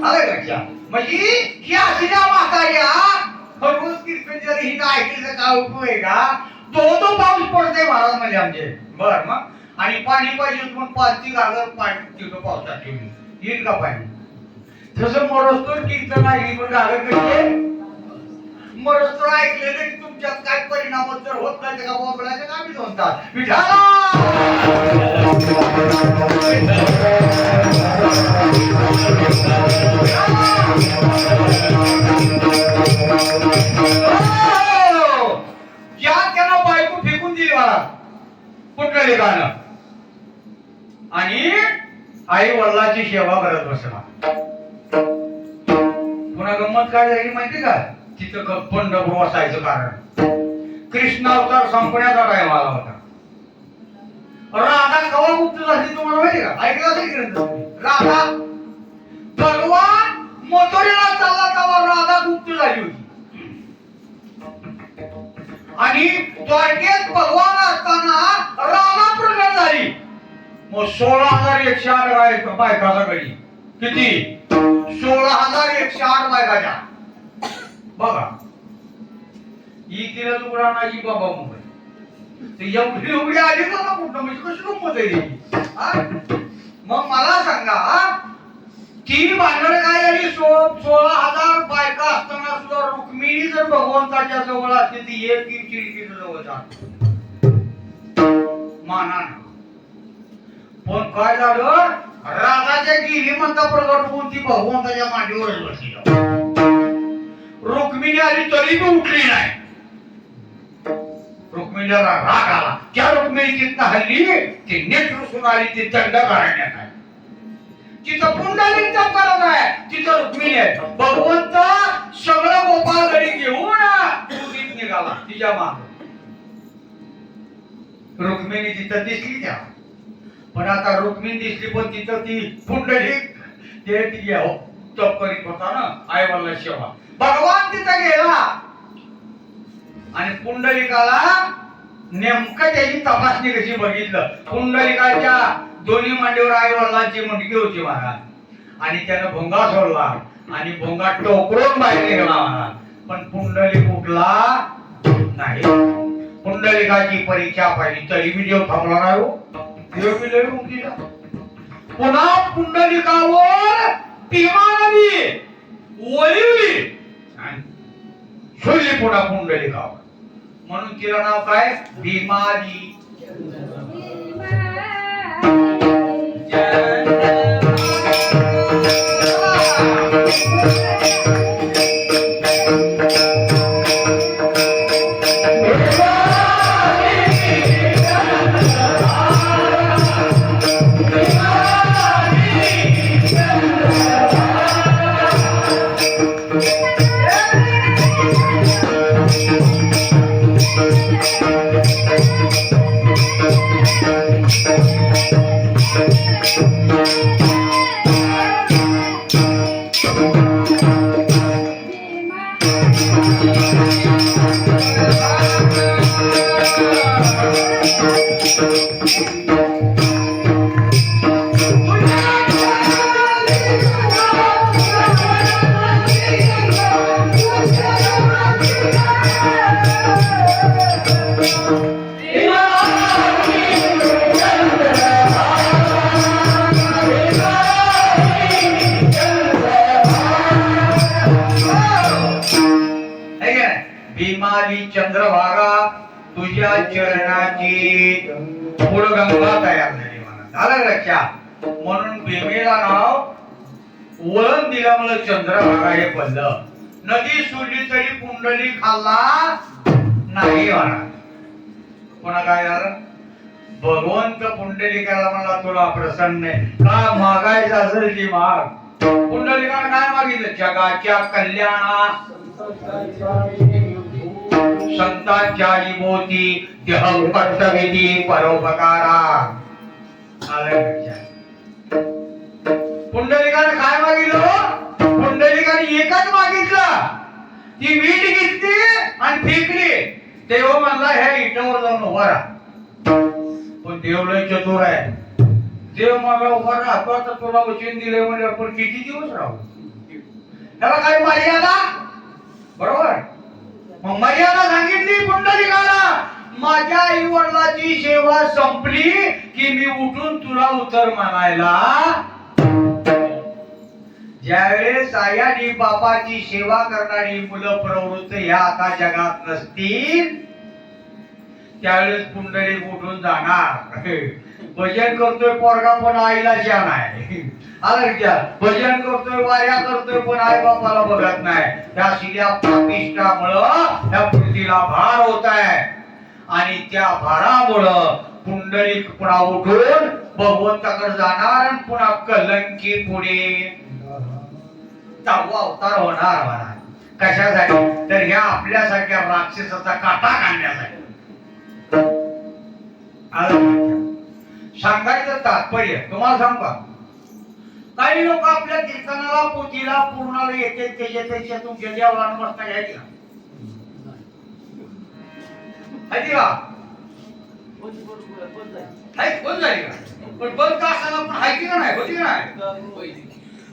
A: आलं लक्षात. म्हणजे ही अशी ज्या म्हाताऱ्या रोज कीर्तन जरी ही ऐकलं काय उपयोग आहे का. तो पाऊस पडतोय महाराज म्हणजे आमचे. बर मग आणि पाणी पाहिजे म्हणून 5 घागर पाणी तिथं पावसात ठेवली, येईल का पाणी. जसं मरस्तोर कीर्तन ऐकली पण घागर कशी मरस्तोर ऐकलेले तुमच्यात काय परिणाम जर होत नाही का बोलायचं का आम्ही म्हणतात विठाला. ज्या त्याला बायको फेकून दिली मला कुठलं गाणं आणि आई वडिलांची सेवा करत बसला. पुन्हा गंमत काय झाली माहिती का, तिथं पंढरपूर असायचं कारण कृष्ण अवतार संपण्याचा टाइम आला होता. राधा कवा गुप्त झाली तुम्हाला माहिती का, ऐकलं असेल. राधा भगवान मथुरेला चालला तेव्हा राधा गुप्त झाली होती आणि द्वारकेत भगवान असताना राधा प्रकट झाली. मग 16,108 बायकाचा गडी किती, 16,108 बायकाच्या. बघा ही तिला तुकडा नाही बाबा मुंबई एवढी एवढी आली का कुठं, म्हणजे कशी गंमत आहे. मग मला सांगा ती भांडण काय झाली. 16,000 बायका असताना सुद्धा रुक्मिणी जर भगवंताच्या जवळ असते ती एक चिडकीच्या जवळ जात मानानं. पण काय झालं, राधाच्या गिरी म्हणता प्रगट होऊन ती भगवंताच्या मांडीवरच बसली. रुक्मिणी आली तरी बी उठली नाही. रुक्मिणीला राग आला. त्या रुक्मिणी तिथनं हल्ली ती नीट रुसून आली, ती दंड करण्यात आहे. तिथं पुंडलिक करत आहे, तिथं रुक्मिणी आहे. भगवंत सगळं गोपाळ गडी घेऊन तुरीत निघाला तिच्या माग. रुक्मिणी तिथं दिसली त्या, पण आता रुक्मिणी दिसली पण तिथं ती पुंडलिक ते तप करीत होता ना आईवडिला सेवा. भगवान तिथं गेला आणि पुंडलिकाला नेमकं त्याची तपासणी कशी बघितलं. पुंडलिकाच्या दोन्ही मांडीवर आईवडिलांची मुंडकी होती महाराज, आणि त्यानं भोंगा सोडला आणि भोंगा टोकरून बाहेर निघाला महाराज. पण पुंडलिक उठला नाही. पुंडलिकाची परीक्षा पाहिली तरी मी देव थांबला नाही हो. देव बी लय उमटीला. पुन्हा पुंडलिकावर भीमा नदी ओलिवली आणि शोधली पुन्हा पुंडलिकावर. म्हणून तिला नाव काय? भीमाजी. भीमाली चंद्रभागा तुझ्या चरणाची पुढ गंगा तयार झाली म्हणा. झालं लक्षात. म्हणून भीमेला नाव वळण दिल्यामुळे चंद्रभागा हे पडलं. नदी सोडली तरी पुंडली खाल्ला नाही म्हणा. पुन्हा काय झालं? भगवंत पुंडलिकाला म्हणला तुला प्रसन्न आहे का मागायचं असेल की माग. पुंडलिकाने काय मागितलं? जगाच्या कल्याणा संतांच्या भोवती देह कर्तव्यती परोपकारा. पुंडलिकाने काय मागितलं? पुंडलिकाने एकच मागितलं. ती वीट घेतली आणि फेकली. देव म्हणला ह्या इटावर जाऊन उभा राहा. पण देव लय चतुर आहे. देव मला उभा राहतो आता तुला वचन दिले म्हणजे आपण किती दिवस राहू. त्याला काय मर्यादा? बरोबर. मग मर्यादा सांगितली पुंडलिकाला. माझ्या आई वडिलाची सेवा संपली की मी उठून तुला उतर म्हणायला. ज्यावेळेस आई आणि बापाची सेवा करणारी मुलं प्रवृत्त ह्या आता जगात नसतील त्यावेळेस पुंडलिक उठून जाणार. भजन करतोय पोरगा पण आईला जाण आहे. आला विचार. भजन करतोय वाऱ्या करतोय पण आई बापाला बघत नाही. त्या शिल्या पापिष्टामुळं त्या पृथ्वीला भार होत आहे आणि त्या भारामुळं पुंडलिक पुन्हा उठून भगवंताकडे जाणार आणि पुन्हा कलंकी पुढे दहावा अवतार होणार म्हणा. कशासाठी? तर ह्या आपल्यासारख्या राक्षसाचा काटा काढण्यासाठी. सांगायचं तात्पर्य तुम्हाला सांगू का? काही लोक आपल्या कीर्तनाला पोथीला पूर्णाला येते त्याच्यापेक्षा तुमच्या देवाला नमस्कार घ्यायची का? बंद झाली का? पण बंद का असताना पण हायची का नाही? होती का नाही?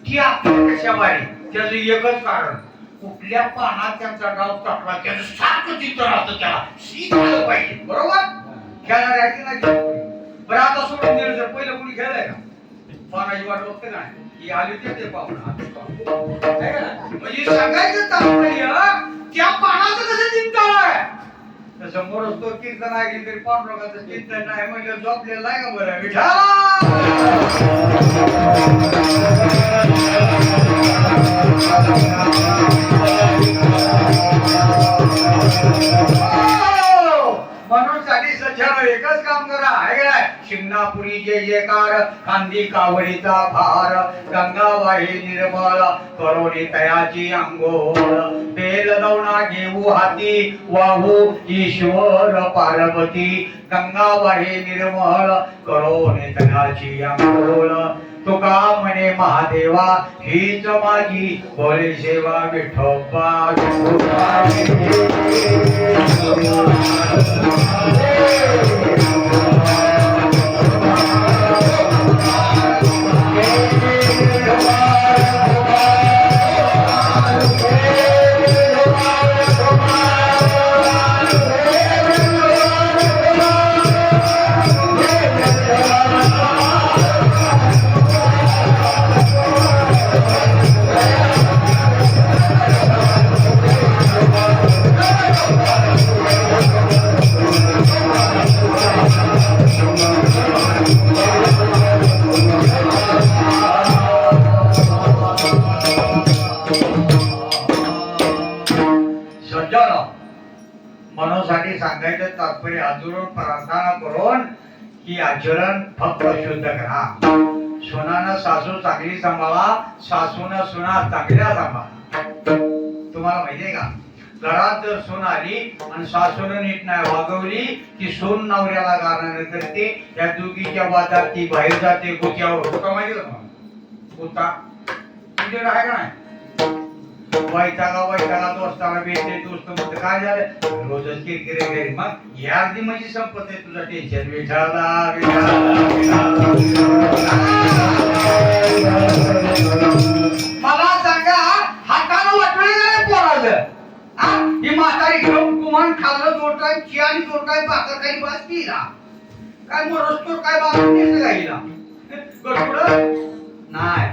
A: की आपल्या कशा बारी त्याचं एकच कारण कुठल्या पानात त्यांचा डाव टाकला त्याचं सारखं चित्र राहतं. त्याला शीत आलं पाहिजे. बरोबर. खेळणार आहे नाही. बरं आता सोडून दिलं तर पहिलं कुणी खेळलंय का? पानाची वाट बघते का? ही आली ते पाहुणा. म्हणजे सांगायचं तात्पर्य त्या पानाचं कसं चिंतन आहे. समोरच तो कीर्तन ऐकली तरी पांडुरंगाचं चिंतन नाही म्हणजे झोपलेलं नाही का? बरं विठा म्हणून साठी सज्जन एकच काम करा, आहे का नाही? शिंगणापुरी जय जयकार, खांदी कावडीचा भार, गंगा वाही निर्मळ करोडी तयाची अंघोळ, तेल दौना घेऊ हाती वाहू ईश्वर पार्वती, गंगा वाही निर्मळ करोडी तयाची अंघोळ, तुका म्हणे महादेवा हीच माझी भोळे सेवा, विठोबा मनोसाठी सांगायचं तात्पर्य आजून प्रार्थना करून की आचरण फक्त शुद्ध करा. सुनानं सासू चांगली सांभाळा, सासून सुना चांगल्या सांभाळा. तुम्हाला माहितीये का, घरात जर सून आली आणि सासून नीट नाही वागवली की सून नवऱ्याला गाणं करते, या दोघीच्या वादात ती बाहेर जाते गोत्यावर. होता माहिती का होता तुमच्याकडे आहे का नाही? वैतागा दोस्ताला भेटते, दोस्त म्हणते काय झालं, रोजच किरकिरे घरी. मग या अर्धी म्हणजे संपत आहे तुझं टेन्शन. विठाला मला सांगा, हातानं वाटलं नाही पोराचं. ही म्हातारी घेऊन कुमान खाल्लं जोडताय, चियानी जोडताय, भाकर काही बास पिला काय, मग रस्तोर काय बाजून गाईला नाही.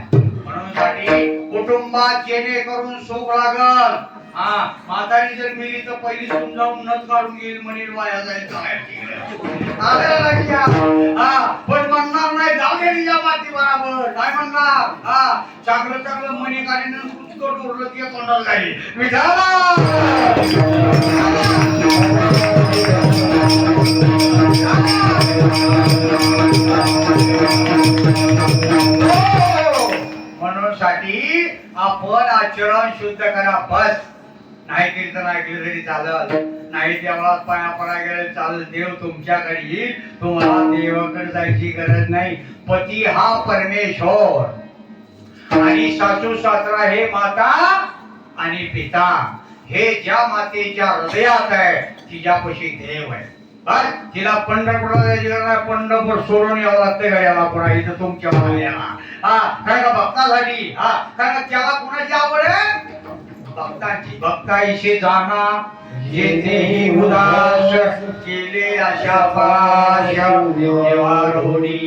A: म्हणून साठी कुटुंबात जेणेकरून सुख लागल. म्हातारी जर मिली तर पहिली सून जाऊन नथ काढून घेईल, म्हणेल वाया जाईल पण म्हणणार नाही जाऊ दे निजा माती बराबर. काय म्हणणार, चांगलं चांगलं मणी काढीन कुचकट उरलं की तोंडाला जाईल. विठाला म्हणून साठी आपण आचरण शुद्ध करा बस. नाही कीर्तन ऐकलं तरी चालत, नाही देवळात पाया पडा गेले चालत, देव तुमच्याकडे येईल. तुम्हाला देवाकडे जायची गरज नाही. पती हा परमेश्वर आणि सासू सासरा हे माता आणि पिता. हे ज्या मातेच्या हृदयात आहे तिच्यापाशी देव आहे. तिला पंढरपूरला जायची गरज नाही, पंढरपूर सोडून यावं लागतं गाड्याला पुन्हा इथं तुमच्या माल्याला. काय का भक्तासाठी, काय का त्याला कुणाची आवड आहे? भक्तांची. भक्ताईशी जाणा जेथे उदास केले आशा पाश देवारोडी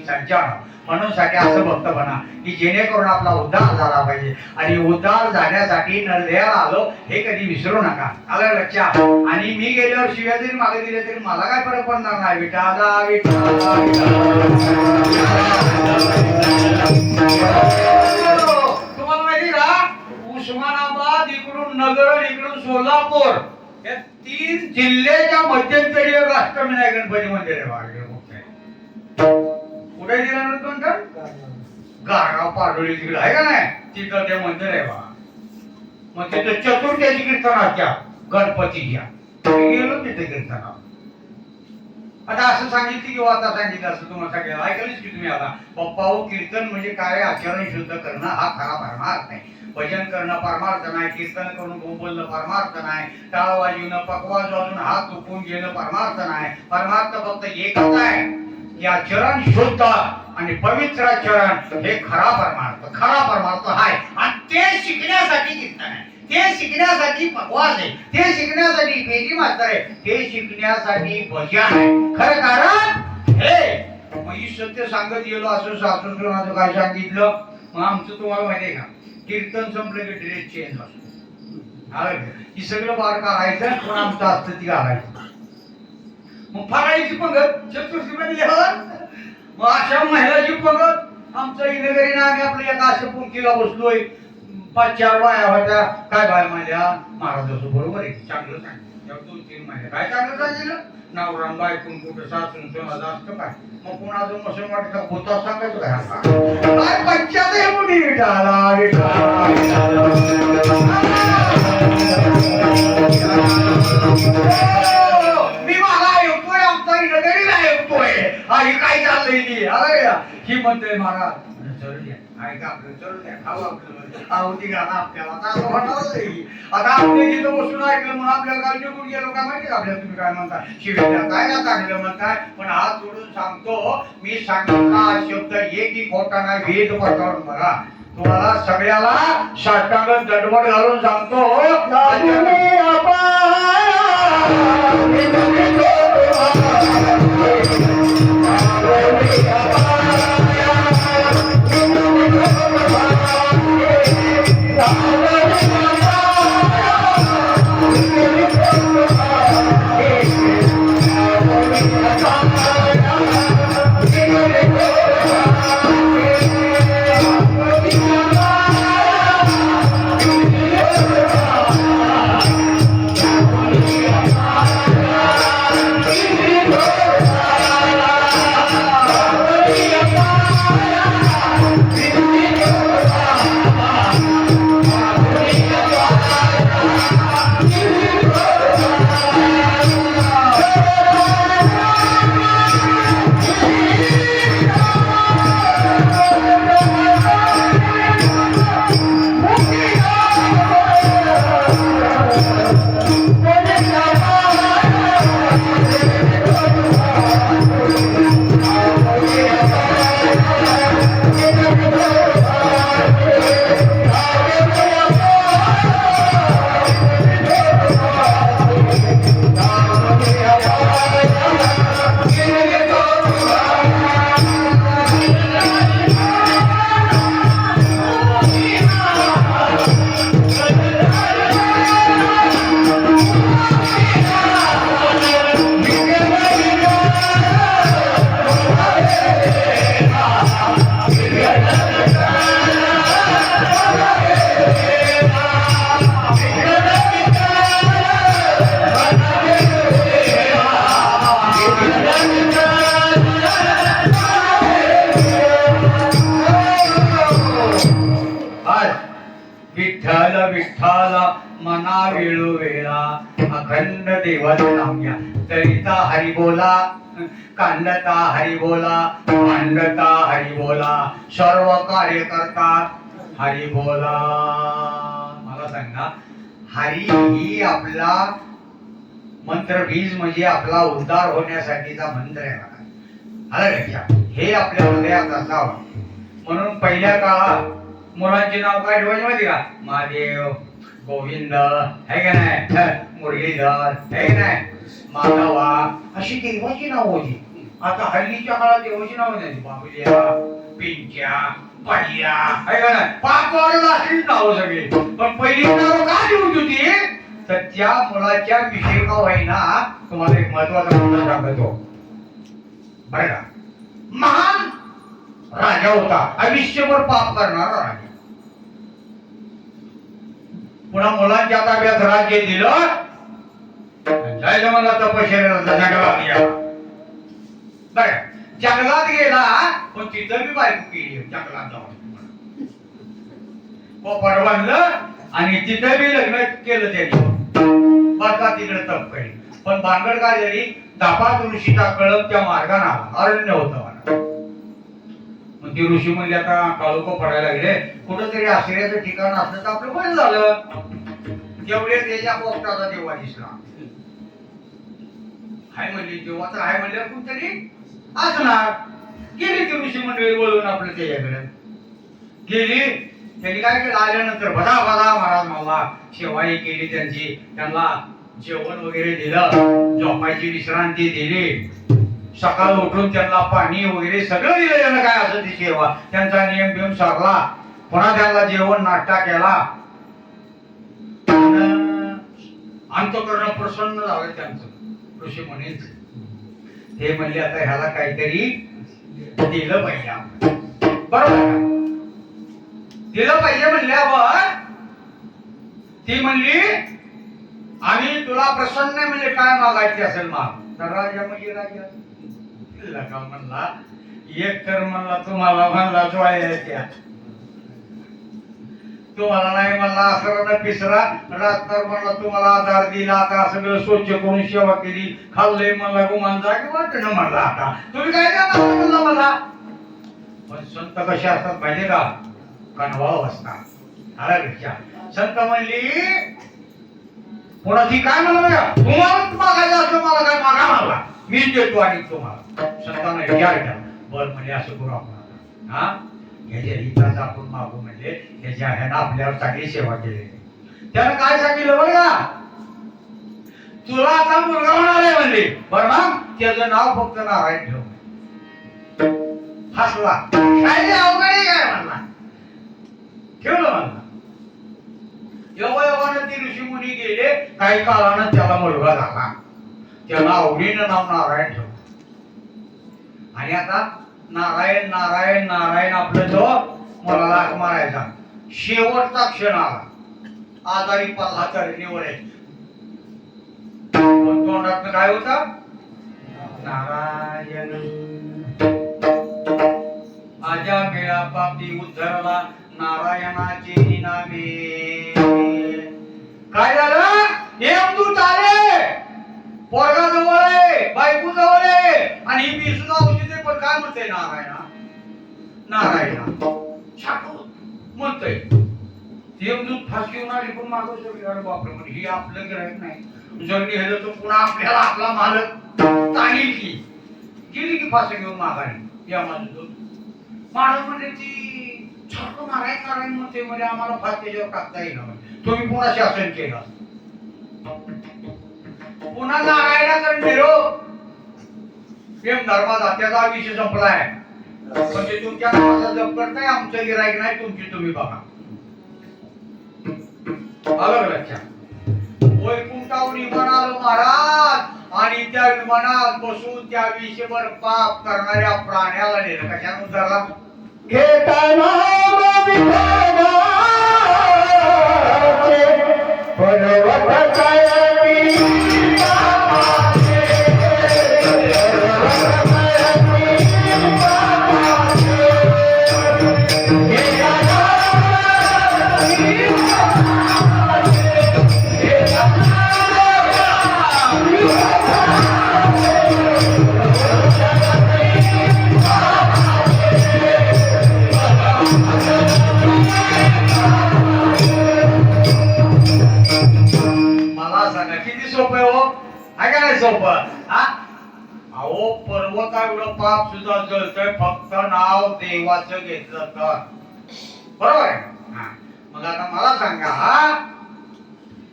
A: संचार. म्हणून साठी असं भक्त बना की जेणेकरून आपला उद्धार झाला पाहिजे. आणि उद्धार झाण्यासाठी नरदेहाला आलो हे कधी विसरू नका. आलं लक्षात? आणि मी गेल्यावर शिव्या जरी मागे दिले तरी मला काय फरक पडणार नाही. विठाला विठाला तुम्हाला माहिती का, उस्मानाबाद इकडून नगर इकडून सोलापूर या 3 जिल्ह्याच्या मध्यंतरी एक अष्टविनायक गणपती मंदिर आहे. कुठे दिल्यानंतर गारगाव पाडोळी तिकडे आहे का नाही, तिथं ते मंदिर आहे बा. मग तिथं चतुर्थ्याची कीर्तनाच्या गणपतीच्या गेलो तिथे कीर्तना. आता असं सांगितलं किंवा आता सांगितलं असं तुम्हाला सगळ्यांना ऐकलंच की तुम्ही. आता पप्पा हो, कीर्तन म्हणजे काय, आचरण शुद्ध करणं हा खरा परमार्थ नाही. भजन करणं परमार्थ नाही, कीर्तन करून बोलणं परमार्थ नाही, टाळ वाजवणं, पकवाज वाजून हात उकळून घेणं परमार्थ नाही. परमार्थ फक्त एकच आहे की आचरण शुद्ध आणि पवित्र आचरण हे खरा परमार्थ. खरा परमार्थ आहे आणि ते शिकण्यासाठी कीर्तन आहे, ते शिकण्यासाठी पकवाज आहे, ते शिकण्यासाठी पेटी मास्तर आहे, ते शिकण्यासाठी भजन आहे. खरं कारण हे मग सत्य सांगत गेलो असं सासू काय सांगितलं. मग आमचं तुम्हाला माहिती आहे का, कीर्तन संपलं की ड्रेस चेंज असतो. ही सगळं बार काढायचं, पण आमचं असतं ती घालायचं. मग फराळीची पंगत चतुर्थी मध्ये मग अशा महिलाची पंगत आमच्या इनगरीने आम्ही आपल्या एका अशा पंक्तीला बसलोय. 5-4 बाया होत्या. काय बाय माझ्या महाराजाचं बरोबर आहे, चांगलं सांगितलं. 2-3 महिने काय चांगलं सांगितलं, नवरा बायकून कुठं सासून सोनाचं असतं काय मग कोणाचं मसन वाटतं भूता सांगायचं काय आता काय पंचायत आहे मुली विठाला विठाला मी मला ऐकतोय आमचा नगरीला ऐकतोय ही काय चाललंय अरे ही म्हणते महाराज चल द्या ऐका आपलं चल द्या खाऊ आपलं आवती घाला आपल्याला आता असं होणारच नाही आता आपल्या इथं बसून ऐकलं म्हणून आपल्याला काय निघून गेलो काय माहिती आपल्याला तुम्ही काय म्हणता शिव्या काय ना काढलं म्हणताय पण हात जोडून सांगतो मी सांगितला शब्द एकही खोटा नाही वेद पटावून बघा तुम्हाला सगळ्याला साष्टांग दडवड घालून सांगतो विठ्ठल विठ्ठल मना वेळो वेळा अखंड देवाचं नाम घ्या तरिता हरी बोला कांडता हरी बोला मांडता हरी बोला सर्व कार्य करतात हरी बोला मला सांगा हरी ही आपला मंत्र बीज म्हणजे आपला उद्धार होण्यासाठीचा मंत्र आहे हे आपल्या हृदयात असावं म्हणून पहिल्या काळात मुलांचे नाव काय ठेवायचे माहिती का महादेव गोविंद है का नाही मुरलीधर है का नाही माधवा अशी देवाची नाव होती आता हल्लीच्या काळात देवाची नाव नाही बाबुल्या पिंच्या पाहिया है का नाही पाच वाढला अशीच नाव सगळी पण पहिली नाव का ठेवली होती तर त्या मुलाच्या विषयका होईना तुम्हाला एक महत्वाचा मुद्दा सांगतो बरं का महान राजा होता आयुष्यभर पाप करणारा राजा पुन्हा मुलांच्या ताब्यात राज्य दिलं जायचं मला तपश्चर्याला जंगलात गेला बरं जंगलात गेला पण तिथं मी बायको केली जंगलात जाऊन पोपट बांधलं आणि तिथं बी लग्न केलं त्यांनी बरका तिकडे तप केली पण भानगड काय झाली दापात ऋषीचा कळप त्या मार्गाने आला अरण्य होतं मला मग ती ऋषी म्हणजे आता काळोख पडायला लागले कुठंतरी आश्रयाचं ठिकाण असलं तर आपलं बरं झालं जेवढे त्याच्या पोपटाचा देवा दिसला हाय म्हणली देवाचा हाय म्हणल्यावर कुठतरी असणार गेली ती ऋषी मंडळी बोलवून आपलं त्याच्याकडे गेली त्यांनी काय केलं आल्यानंतर बदा बदा महाराज मला सेवाही केली त्यांची त्यांना जेवण वगैरे दिलं झोपायची विश्रांती दिली सकाळ उठून त्यांना पाणी वगैरे सगळं दिलं त्यांना काय असं ती सेवा त्यांचा नियम बियम सारला पुन्हा त्यांना जेवण नाश्ता केला अंतःकरण प्रसन्न झालं त्यांचं ऋषी म्हणेच ते म्हणले आता ह्याला काहीतरी दिलं पाहिजे बरोबर दिलं पाहिजे म्हणल्यावर ती म्हणली आम्ही तुला प्रसन्न म्हणजे काय मागायचे असेल माग तर राजा म्हणजे राजा लगा म्हणला एक तर म्हणला तुम्हाला म्हणला जोळ्याच्या तुम्हाला नाही म्हणला असं पिसरा रात्र म्हणला तुम्हाला आधार दिला आता सगळं स्वच्छ करून सेवा केली खाल्लंय म्हणला गुमान जागे वाटत ना म्हणला आता तुम्ही काय देणार म्हणला मला पण संत कसे असतात माहिती का कणवाव असतात अरे संत म्हणली कोणाची काय म्हणा तुम्हाला मागायचं असं मला काय मागा मागला मीच देतो आणि तुम्हाला संतांना विचार द्या बरं म्हणजे असं करू आपण हा ह्याच्या हिताचा आपण मागू म्हणजे ह्याच्या ह्यानं आपल्यावर चांगली सेवा केली त्यानं काय सांगितलं बरं का तुला आता मुलगा होणार आहे म्हणले बरं मग त्याचं नाव फक्त नारायण ठेव हसला काय अवघड काय म्हणला ठेवलं म्हणला योगायोगानं ती ऋषी मुनी गेले काही काळानं त्याला मुलगा झाला त्याला आवडीनं नाव नारायण ठेवलं आणि आता नारायण नारायण नारायण आपलं जो मुलाला हाक मारायचा शेवटचा क्षण आला आजारी पडला तर निवड तोंडात काय होता नारायण आजा मेळा पापी उद्धरला नारायणाचे नामे काय झालं यमदूत आले पोरगा जवळ आहे बायको जवळ आहे आणि ही बी सुद्धा औषध आहे पण काय म्हणते नारायणा नारायणा छाटू म्हणतोय यमदूत फाशी घेऊन आली पण मागं सगळीकडे बापरे म्हणजे ही आपलं गिरायक नाही जर नेलं तर पुन्हा आपल्याला आपला मालक ताणील की गेली की फाशी घेऊन मागायला या माझं दूत मालक म्हणजे ती छाटू नारायण नारायण म्हणते म्हणजे आम्हाला फाशीवर टाकता येईल तुम्ही पुन्हा शासन केलं पुन्हा नारायणाकडे निरोप प्रेम धर्माचा त्याचा विषय संपलाय म्हणजे तुमच्या नावाचा जप करताय आमचं गिराईक नाही तुमची तुम्ही बघा अलग लक्षात वैकुंठावर विमान आलं महाराज आणि त्या विमानात बसून त्या विषयभर पाप करणाऱ्या प्राण्याला नेलं कशाने उतरला अहो पर्वता एवढं पाप सुद्धा जळतंय फक्त नाव देवाचं घेतलं तर बरोबर आहे मग आता मला सांगा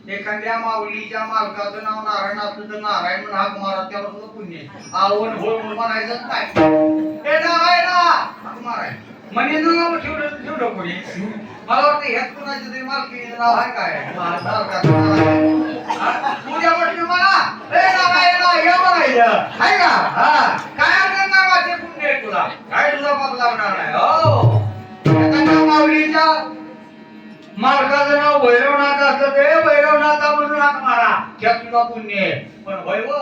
A: एखाद्या माऊलीच्या मालकाचं नाव नारायण असलं तर नारायण म्हणून हाक मारा त्याला सुद्धा पुण्य आवड होय म्हणायचं काय हे नारायण हाक मारायचं म्हणजे नाव ठेवलं कोणी मला वाटतं ह्यात कुणाचं तरी मालकीचं नाव आहे काय पूजा म्हटली मला हे नारायण हे म्हणायचं आहे का काय अर्थ नावाचे पुण्य आहे तुला काय तुझा पाप लागणार नाही हो एखाद्या माऊलीच्या मालकाचं नाव भैरवनाथ असतं ते भैरवनाथा म्हणून हाक मारा त्यात तुला पुण्य आहे पण भैव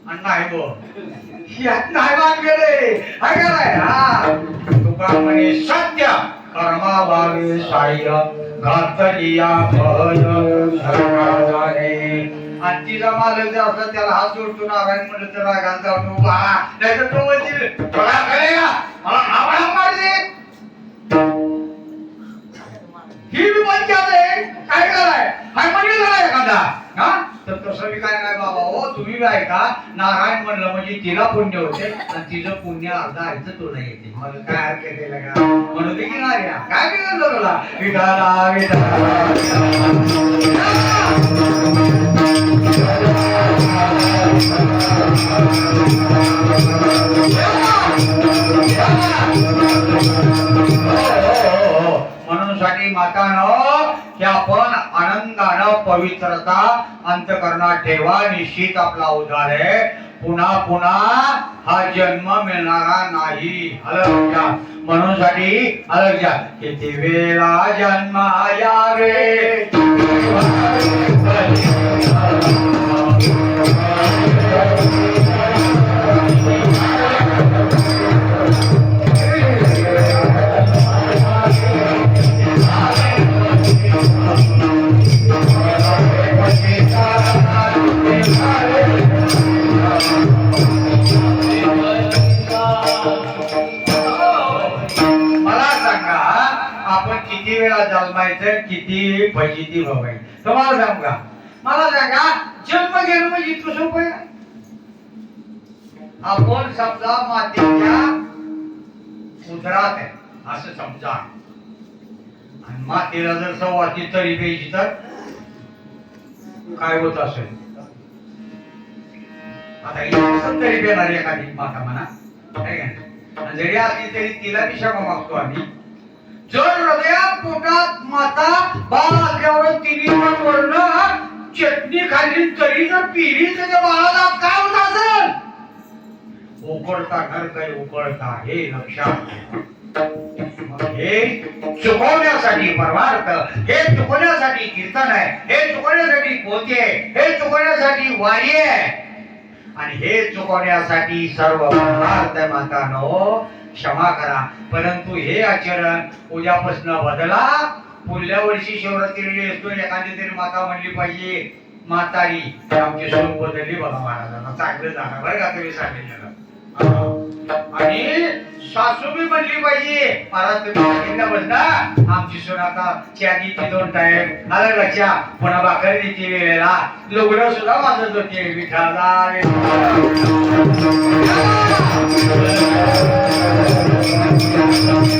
A: आणि नाही गो यात नाही वाटले आहे का नाही तुका म्हणे सत्य कर्माभावे साह्य घातलिया भय धर्माने आणि तिचा मालक जर असला त्याला हात जोडतो नारायण म्हणलं तर रागात जातो नाही तर तो म्हणतील मला कळेगा मला नाव मारले ही बी पंचायत आहे काय कराय हाय म्हणजे झाला एखादा हा तर तसं बी काय नाही बाबा हो तुम्ही बी ऐका नारायण म्हणलं म्हणजे तिला पुण्य होते आणि तिचं पुण्य अर्धा आयचं तुला येते मग काय हरकत आहे का म्हणून ते की नाही काय बिघडलं तुला विठाला म्हणून साठी मातानं की आपण आनंदानं पवित्रता अंतकरणात ठेवा निश्चित आपला उद्धार आहे पुन्हा पुन्हा हा जन्म मिळणारा नाही म्हणून साठी किती वेळा जन्म यावे किती वेळा जन्मायचं किती फजिती व्हायची तुम्हाला सांगा मला सांगा जन्म घेणं म्हणजे इतकं सोपं आहे आपण समजा मातीच्या उदरात आहे असं समजा आणि मातीला जर सव्वाची तरी प्यायची तर काय होत असेल आता इथं तरी पेणार एखादी माता म्हणा जरी असली तरी तिला बी क्षमा मागतो आम्ही जर हृदयात पोटात माता बाळ असल्यावर तिने पण वर्ण चटणी खाल्ली तरी जर पिली तर त्या बाळाला काय होत असेल उकळता घर काही उकळता हे लक्षात हे चुकवण्यासाठी परमार्थ हे चुकवण्यासाठी कीर्तन आहे हे चुकवण्यासाठी पोते हे चुकवण्यासाठी वारी आहे आणि हे चुकवण्यासाठी सर्व परमार्थ मातानो क्षमा करा परंतु हे आचरण उद्यापासून बदला पुढल्या वर्षी शिवरात्रीला येतो एखादी तरी माता म्हणली पाहिजे म्हातारी आमची सून बदलली बघा महाराजांना चांगलं झालं बरं का तुम्ही सांगितलं आणि सासू बी म्हणली पाहिजे महाराज तुम्ही सांगितल्यापासून आमची सून आता चहा देते 2 टाइम आलं लक्षात पुन्हा भाकर देते वेळेला लुगडं सुद्धा वाजत होते विठाला Thank you.